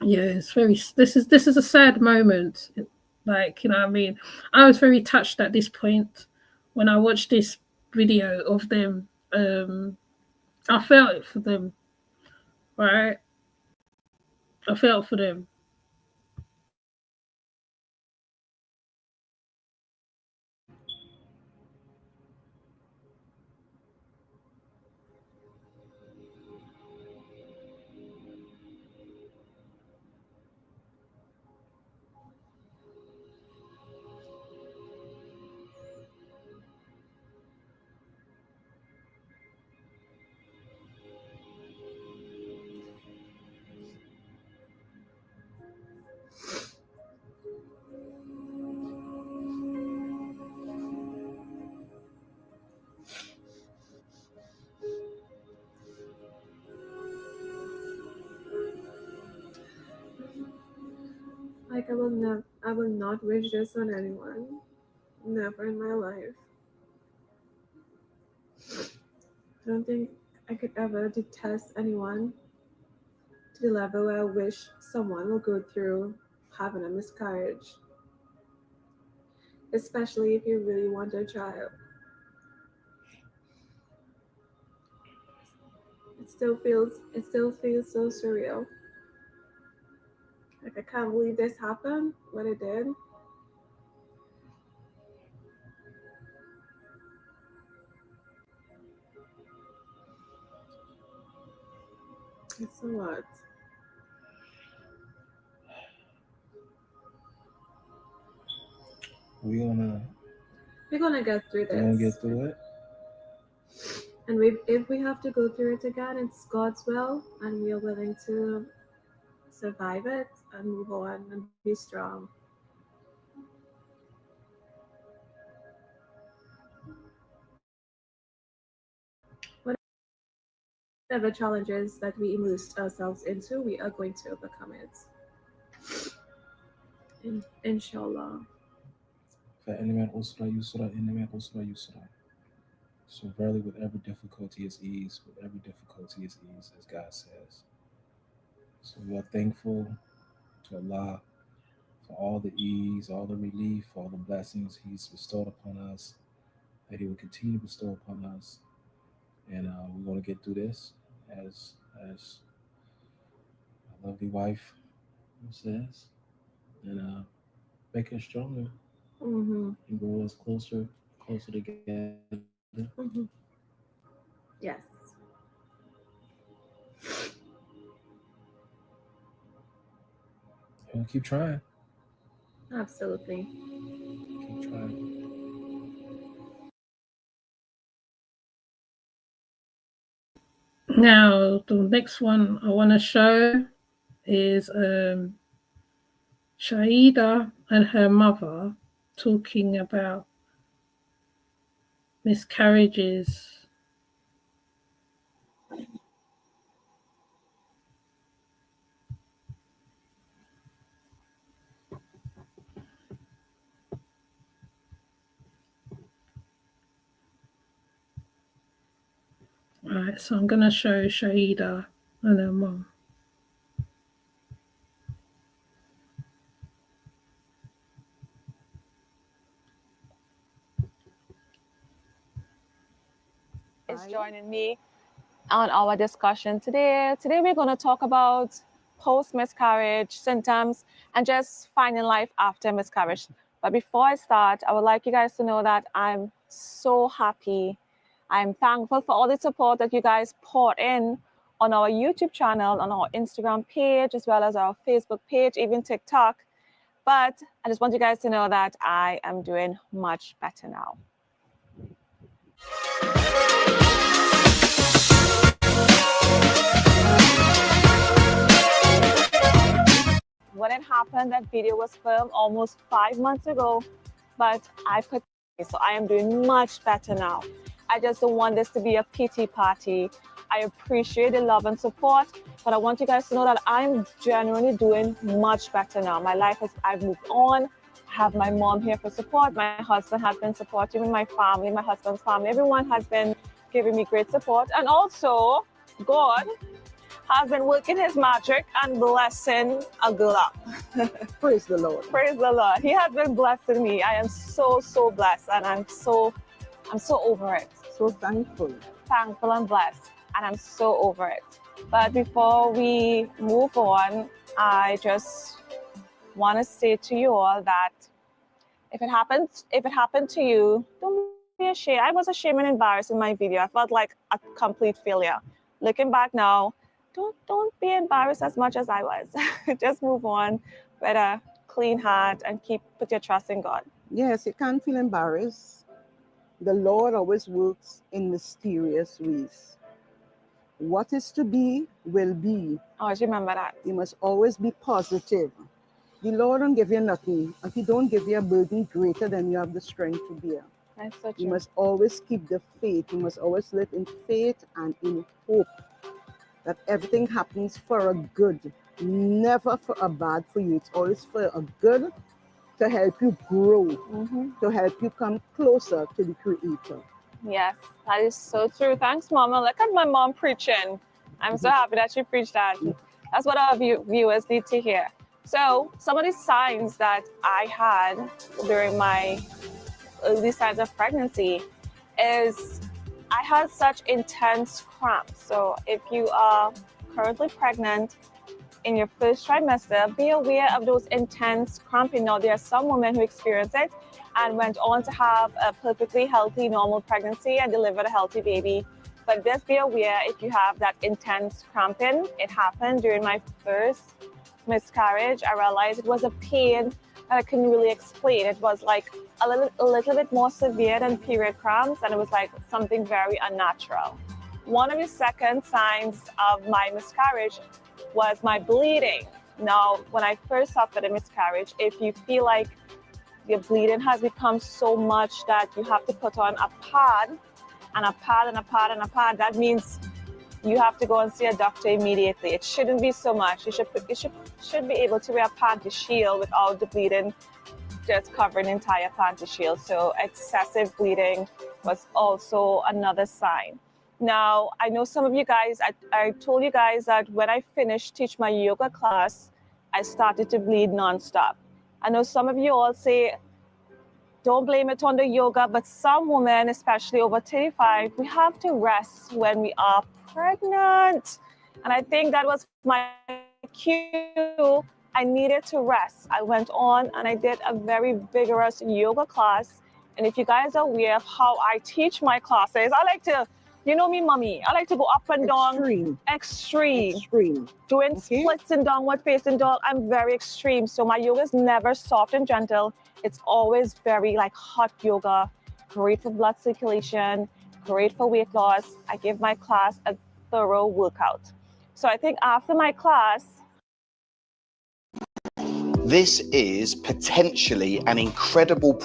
yeah, it's very. This is a sad moment. Like, you know what I mean. I was very touched at this point when I watched this video of them. I felt it for them, right? I felt for them. Like I will not wish this on anyone. Never in my life. I don't think I could ever detest anyone to the level where I wish someone will go through having a miscarriage, especially if you really want a child. It still feels so surreal. Like I can't believe this happened, but it did. It's a lot. We're gonna We're gonna get through We're gonna this. get through it. And if we have to go through it again, it's God's will, and we are willing to survive it and move on and be strong. Whatever challenges that we immersed ourselves into, we are going to overcome it. Inshallah. So verily, with every difficulty is ease. With every difficulty is ease, as God says. So we are thankful to Allah for all the ease, all the relief, all the blessings He's bestowed upon us, that He will continue to bestow upon us. And we're going to get through this as my lovely wife says, and make us stronger Mm-hmm. and grow us closer together. Mm-hmm. Yes. And we'll keep trying. Absolutely. Keep trying. Now, the next one I want to show is Shaeeda and her mother talking about miscarriages. Right, so I'm going to show Shaeeda and her mom. Is joining me on our discussion today. Today we're going to talk about post-miscarriage symptoms and just finding life after miscarriage. But before I start, I would like you guys to know that I'm so happy. I'm thankful for all the support that you guys poured in on our YouTube channel, on our Instagram page, as well as our Facebook page, even TikTok. But I just want you guys to know that I am doing much better now. When it happened, that video was filmed almost 5 months ago, but I put so I am doing much better now. I just don't want this to be a pity party. I appreciate the love and support, but I want you guys to know that I'm genuinely doing much better now. My life has, I've moved on. I have my mom here for support. My husband has been supporting me, my family, my husband's family. Everyone has been giving me great support. And also, God has been working his magic and blessing a lot. Praise the Lord. Praise the Lord. He has been blessing me. I am so blessed, and I'm so over it. So thankful. Thankful and blessed, and I'm so over it. But before we move on, I just want to say to you all that if it happened to you, don't be ashamed. I was ashamed and embarrassed in my video. I felt like a complete failure. Looking back now, don't be embarrassed as much as I was. Just move on with a clean heart and put your trust in God. Yes, you can't feel embarrassed. The Lord always works in mysterious ways. What is to be will be. Always remember that. You must always be positive. The Lord don't give you nothing, and He don't give you a burden greater than you have the strength to bear. That's so true. You must always keep the faith. You must always live in faith and in hope that everything happens for a good, never for a bad for you. It's always for a good, to help you grow, to help you come closer to the Creator. Yes, that is so true. Thanks, Mama. Look at my mom preaching. I'm so happy that she preached that. That's what our viewers need to hear. So some of the signs that I had during my early signs of pregnancy is I had such intense cramps. So if you are currently pregnant in your first trimester, be aware of those intense cramping. Now, there are some women who experience it and went on to have a perfectly healthy, normal pregnancy and delivered a healthy baby. But just be aware if you have that intense cramping. It happened during my first miscarriage. I realized it was a pain that I couldn't really explain. It was like a little bit more severe than period cramps, and it was like something very unnatural. One of the second signs of my miscarriage was my bleeding. Now, when I first suffered a miscarriage, if you feel like your bleeding has become so much that you have to put on a pad and a pad and a pad and a pad, that means you have to go and see a doctor immediately. It shouldn't be so much. You should be able to wear a panty shield without the bleeding just covering the entire panty shield. So excessive bleeding was also another sign. Now, I know some of you guys, I told you guys that when I finished teach my yoga class, I started to bleed nonstop. I know some of you all say, don't blame it on the yoga, but some women, especially over 35, we have to rest when we are pregnant. And I think that was my cue. I needed to rest. I went on and I did a very vigorous yoga class. And if you guys are aware of how I teach my classes, I like to, you know me, mommy, I like to go up and down. Extreme. Doing splits and downward facing dog. I'm very extreme. So my yoga is never soft and gentle. It's always very like hot yoga, great for blood circulation, great for weight loss. I give my class a thorough workout. So I think after my class, this is potentially an incredible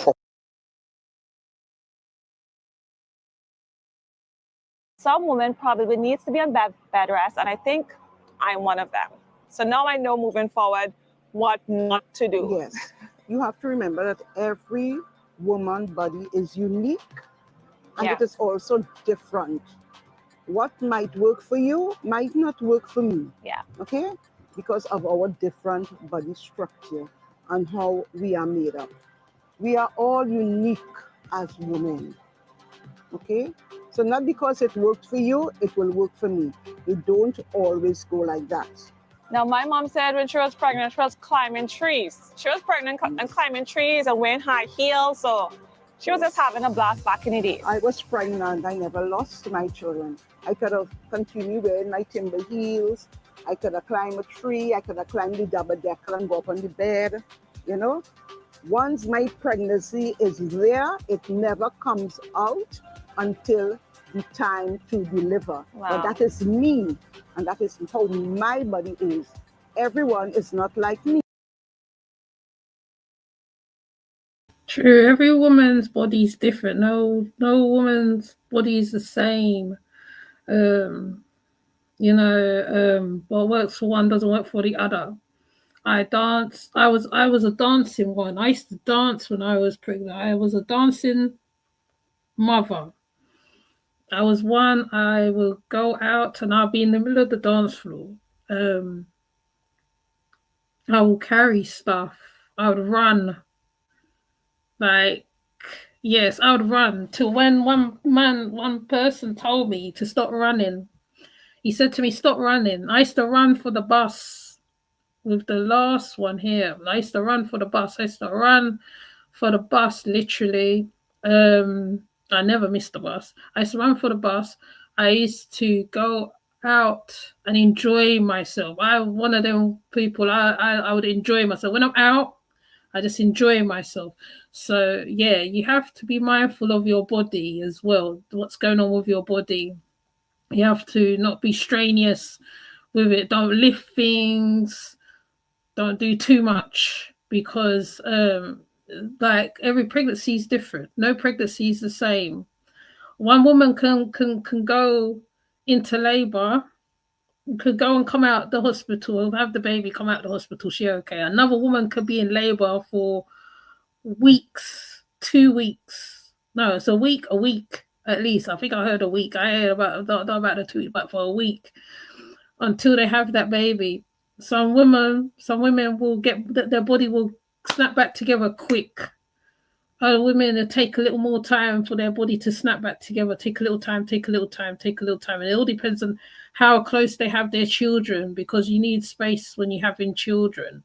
some women probably needs to be on bed rest, and I think I'm one of them. So now I know moving forward what not to do. Yes, you have to remember that every woman body is unique, and it is also different. What might work for you might not work for me. Yeah. Okay? Because of our different body structure and how we are made up. We are all unique as women. Okay? So not because it worked for you, it will work for me. It don't always go like that. Now, my mom said when she was pregnant, she was climbing trees. She was pregnant and climbing trees and wearing high heels. So she was just having a blast back in the days. I was pregnant. I never lost my children. I could have continued wearing my timber heels. I could have climbed a tree. I could have climbed the double decker and go up on the bed. You know, once my pregnancy is there, it never comes out until the time to deliver. Wow. But that is me, and that is how my body is. Everyone is not like me. True, every woman's body is different. No woman's body is the same. What works for one doesn't work for the other. I danced. I was a dancing one. I used to dance when I was pregnant. I was a dancing mother. I was one. I will go out and I'll be in the middle of the dance floor. I will carry stuff. I would run. Like, yes, I would run till when one person told me to stop running. He said to me, "Stop running." I used to run for the bus with the last one here. I used to run for the bus. I used to run for the bus, literally. I never missed the bus. I used to run for the bus. I used to go out and enjoy myself. I'm one of them people. I would enjoy myself when I'm out. I just enjoy myself. So yeah, you have to be mindful of your body as well. What's going on with your body? You have to not be strenuous with it. Don't lift things. Don't do too much because like every pregnancy is different. No pregnancy is the same. One woman can go into labor, could go and come out the hospital, have the baby, come out the hospital, she okay. Another woman could be in labor for weeks, 2 weeks. No, it's a week at least. I think I heard a week. I heard about not about the 2 weeks, but for a week until they have that baby. Some women will get their body will snap back together quick. Other women will take a little more time for their body to snap back together. Take a little time, and it all depends on how close they have their children, because you need space when you're having children.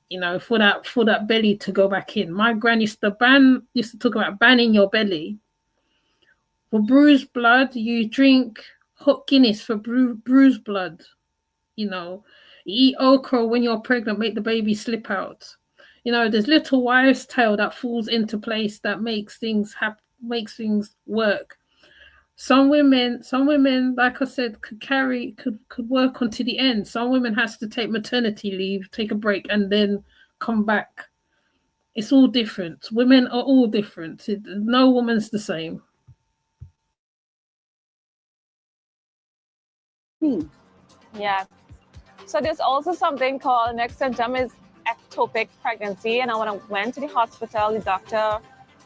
You know, for that belly to go back in. My gran used to talk about banning your belly. For bruised blood, you drink hot Guinness for bruised blood. You know, you eat okra when you're pregnant, make the baby slip out. there's little wives' tale that falls into place that makes things work. Some women, like I said, could work until the end. Some women has to take maternity leave, take a break, and then come back. It's all different. Women are all different. No woman's the same. Yes. So there's also something called, next symptom is ectopic pregnancy. And when I went to the hospital, the doctor,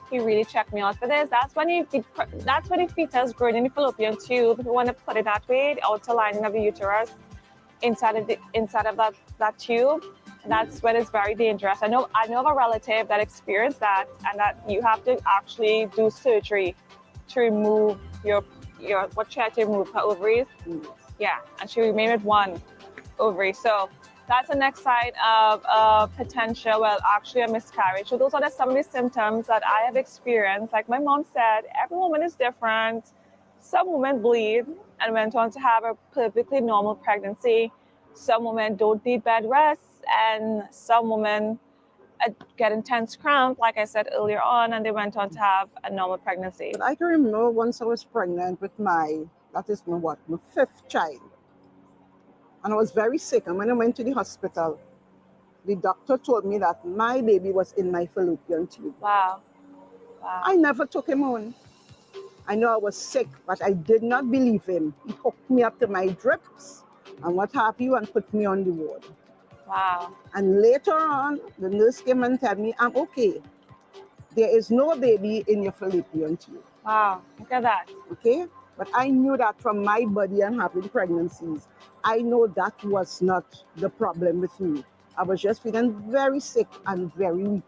he really checked me out for this. That's when the fetus growing in the fallopian tube, if you want to put it that way, the outer lining of the uterus inside of that tube. That's when it's very dangerous. I know of a relative that experienced that, and that you have to actually do surgery to remove your what she had to remove her ovaries. Yeah, and she remained with one ovary. So that's the next side of potential, well, actually a miscarriage. So those are some of the symptoms that I have experienced. Like my mom said, every woman is different. Some women bleed and went on to have a perfectly normal pregnancy. Some women don't need bed rest, and some women get intense cramp, like I said earlier on, and they went on to have a normal pregnancy. But I can remember once I was pregnant with my fifth child. And I was very sick. And when I went to the hospital, the doctor told me that my baby was in my fallopian tube. Wow. I never took him on. I know I was sick, but I did not believe him. He hooked me up to my drips and what have you and put me on the ward. Wow. And later on, the nurse came and told me, I'm okay. There is no baby in your fallopian tube. Wow, look at that. Okay? But I knew that from my body and having pregnancies. I know that was not the problem with me. I was just feeling very sick and very weak.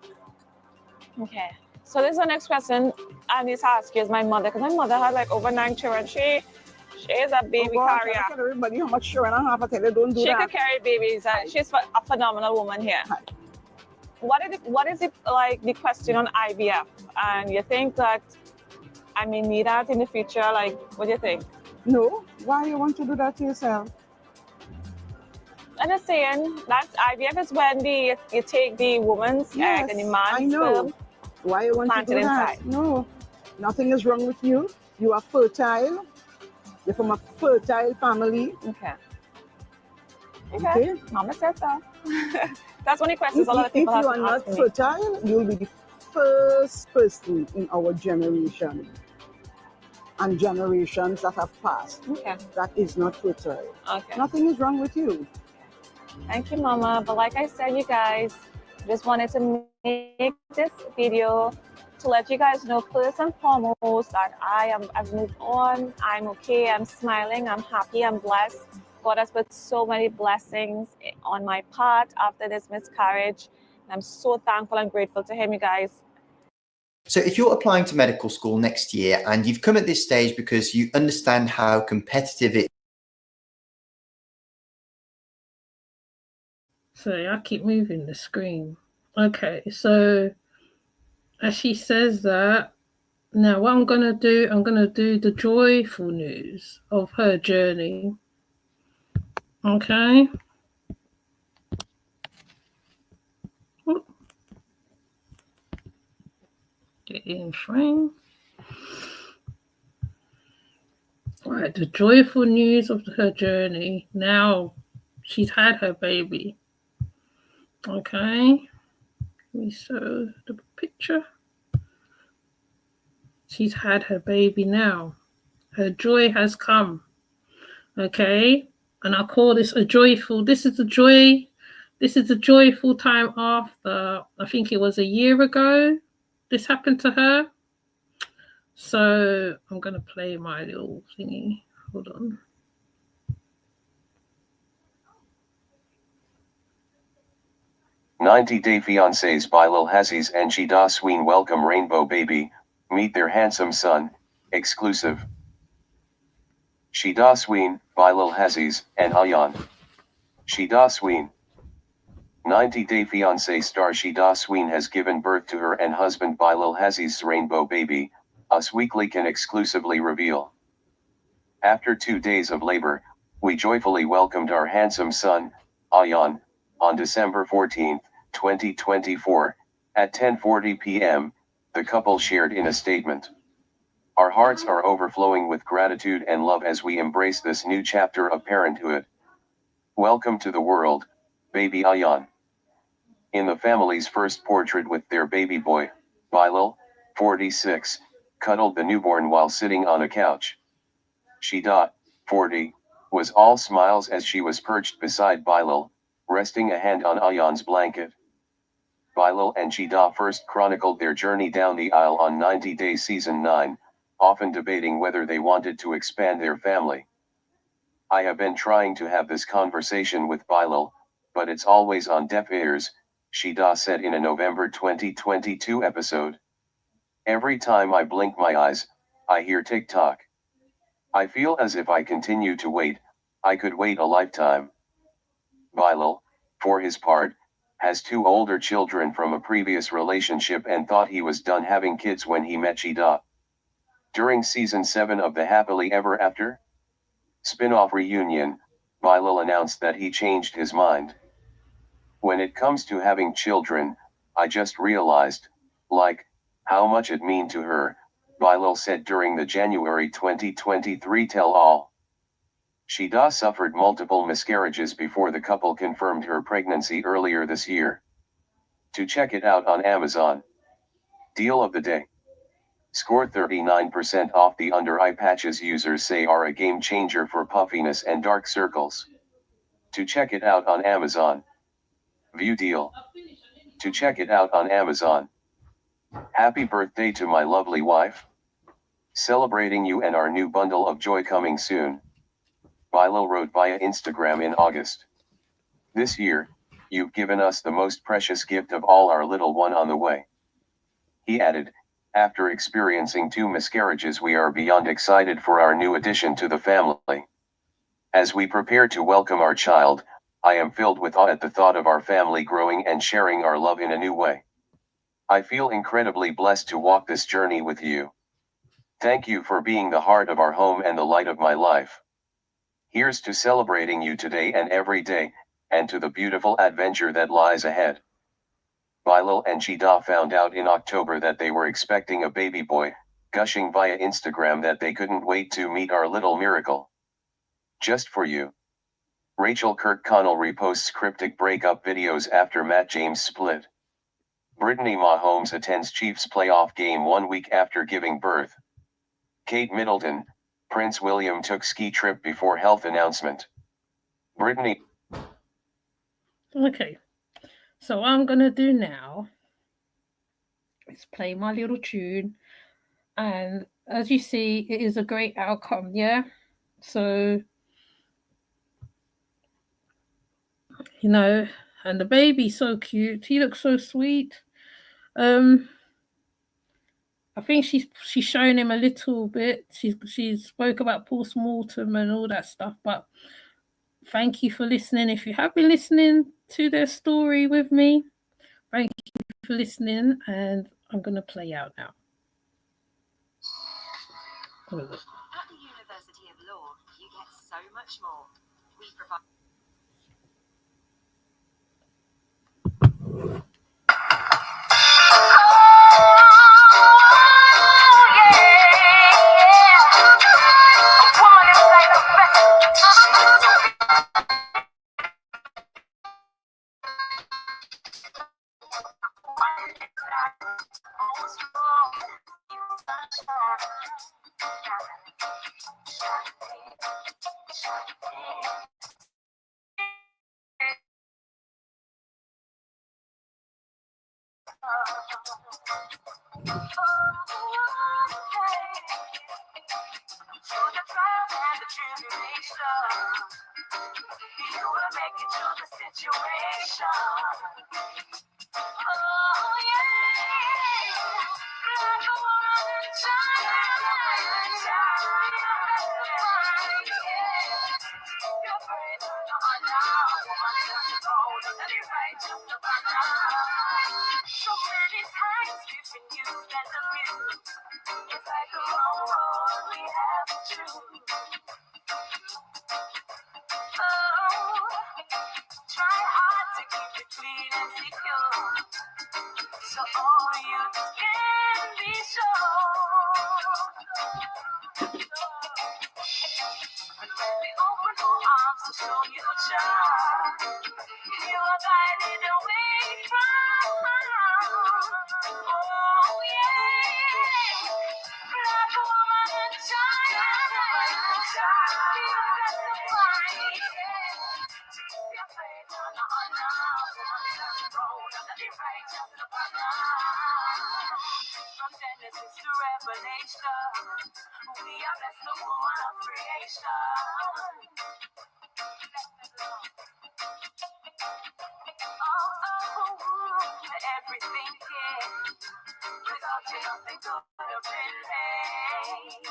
Okay. So this is the next question I need to ask you is my mother, because my mother had like over 9 children. She is a baby carrier. I tell everybody how much children I have. I tell you, don't do she that. She could carry babies. She's a phenomenal woman here. Hi. What is it like the question on IVF? And you think that I may need that in the future? Like, what do you think? No. Why you want to do that to yourself? I'm just saying that IVF is when you take the woman's egg and the man's sperm. Why you want to do that? Inside. No, nothing is wrong with you. You are fertile. You're from a fertile family. Okay. Mama said so. That's one of the questions a lot of people have to ask me. If you are not fertile, you'll be the first person in our generation and generations that have passed that is not fertile. Nothing is wrong with you. Thank you, Mama. But like I said, you guys, just wanted to make this video to let you guys know first and foremost that I've moved on. I'm okay. I'm smiling. I'm happy. I'm blessed. God has put so many blessings on my path after this miscarriage. And I'm so thankful and grateful to him, you guys. So if you're applying to medical school next year and you've come at this stage because you understand how competitive it is. Sorry, I keep moving the screen. Okay, so as she says that, now what I'm going to do the joyful news of her journey. Okay. Get in frame. Right, the joyful news of her journey. Now she's had her baby. Okay. Let me show the picture. She's had her baby now. Her joy has come. Okay. And I call this a joyful. This is the joyful time after, I think it was a year ago this happened to her. So I'm going to play my little thingy. Hold on. "90-Day Fiancés by Lil Hazzies and Shaeeda Sween welcome Rainbow Baby, meet their handsome son, exclusive. Shaeeda Sween, by Lil Hazzies, and Ayan. Shaeeda Sween. 90-Day Fiancé star Shaeeda Sween has given birth to her and husband by Lil Hazzies' Rainbow Baby, Us Weekly can exclusively reveal. After 2 days of labor, we joyfully welcomed our handsome son, Ayan, on December 14th, 2024, at 10:40 p.m., the couple shared in a statement. Our hearts are overflowing with gratitude and love as we embrace this new chapter of parenthood. Welcome to the world, baby Ayan. In the family's first portrait with their baby boy, Bilal, 46, cuddled the newborn while sitting on a couch. Shaeeda, 40, was all smiles as she was perched beside Bilal, resting a hand on Ayan's blanket. Bilal and Shaeeda first chronicled their journey down the aisle on 90 Day Season 9, often debating whether they wanted to expand their family. I have been trying to have this conversation with Bilal, but it's always on deaf ears, Shaeeda said in a November 2022 episode. Every time I blink my eyes, I hear tick-tock. I feel as if I continue to wait, I could wait a lifetime. Bilal, for his part, has 2 older children from a previous relationship and thought he was done having kids when he met Shaeeda. During season 7 of the Happily Ever After spin-off reunion, Bilal announced that he changed his mind. When it comes to having children, I just realized, like, how much it mean to her, Bilal said during the January 2023 tell-all. Shaeeda suffered multiple miscarriages before the couple confirmed her pregnancy earlier this year. To check it out on Amazon. Deal of the day. Score 39% off the under eye patches users say are a game changer for puffiness and dark circles. To check it out on Amazon. View deal. To check it out on Amazon. Happy birthday to my lovely wife. Celebrating you and our new bundle of joy coming soon. Bilal wrote via Instagram in August. This year, you've given us the most precious gift of all, our little one on the way. He added, after experiencing 2 miscarriages, we are beyond excited for our new addition to the family. As we prepare to welcome our child, I am filled with awe at the thought of our family growing and sharing our love in a new way. I feel incredibly blessed to walk this journey with you. Thank you for being the heart of our home and the light of my life. Here's to celebrating you today and every day, and to the beautiful adventure that lies ahead. Bilal and Shaeeda found out in October that they were expecting a baby boy, gushing via Instagram that they couldn't wait to meet our little miracle. Just for you. Rachel Kirkconnell reposts cryptic breakup videos after Matt James split. Brittany Mahomes attends Chiefs playoff game 1 week after giving birth. Kate Middleton, Prince William took ski trip before health announcement. Brittany. Okay, so what I'm gonna do now is play my little tune, and as you see, it is a great outcome, yeah? So, you know, and the baby's so cute, he looks so sweet. I think she's shown him a little bit. She spoke about post-mortem and all that stuff, but thank you for listening. If you have been listening to their story with me, thank you for listening, and I'm gonna play out now. At the University of Law, you get so much more. We provide clean and secure. So all you can be sure. And when we open our arms to show you child, you are guided away from harm. Oh yeah, black woman and child, you've got to fight. Keep your faith on the honor, road of the righteous upon us. From Genesis to Revelation, we are blessed the woman of creation. Everything can. Without you, nothing could have been made.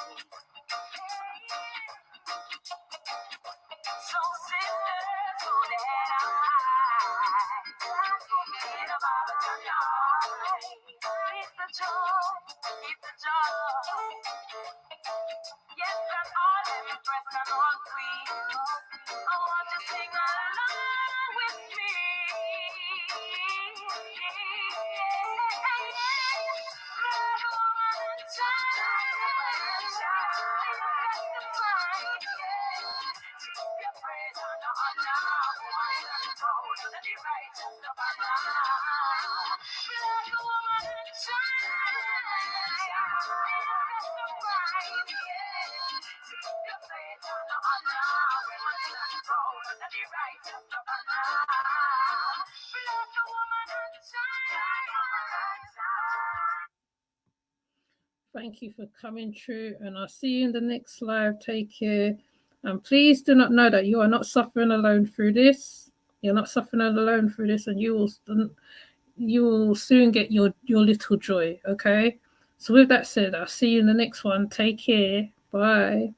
So, sisters, go the head high. In a Bible tonight. Keep the joy, keep the joy. Yes, and all empress and all queen. I want to sing along with me. Blood, woman, and child. You got to fight, yeah. Keep your praise on the honor. Woman, road to the righteous of Allah. Blood, woman, and child. You got to fight, yeah. Keep your faith on the honor. Woman, road to the righteous of Allah. Blood, woman, and child. Thank you for coming through, and I'll see you in the next live. Take care. And please do not know that you are not suffering alone through this. You're not suffering alone through this, and you will soon get your little joy. Okay. So with that said, I'll see you in the next one. Take care. Bye.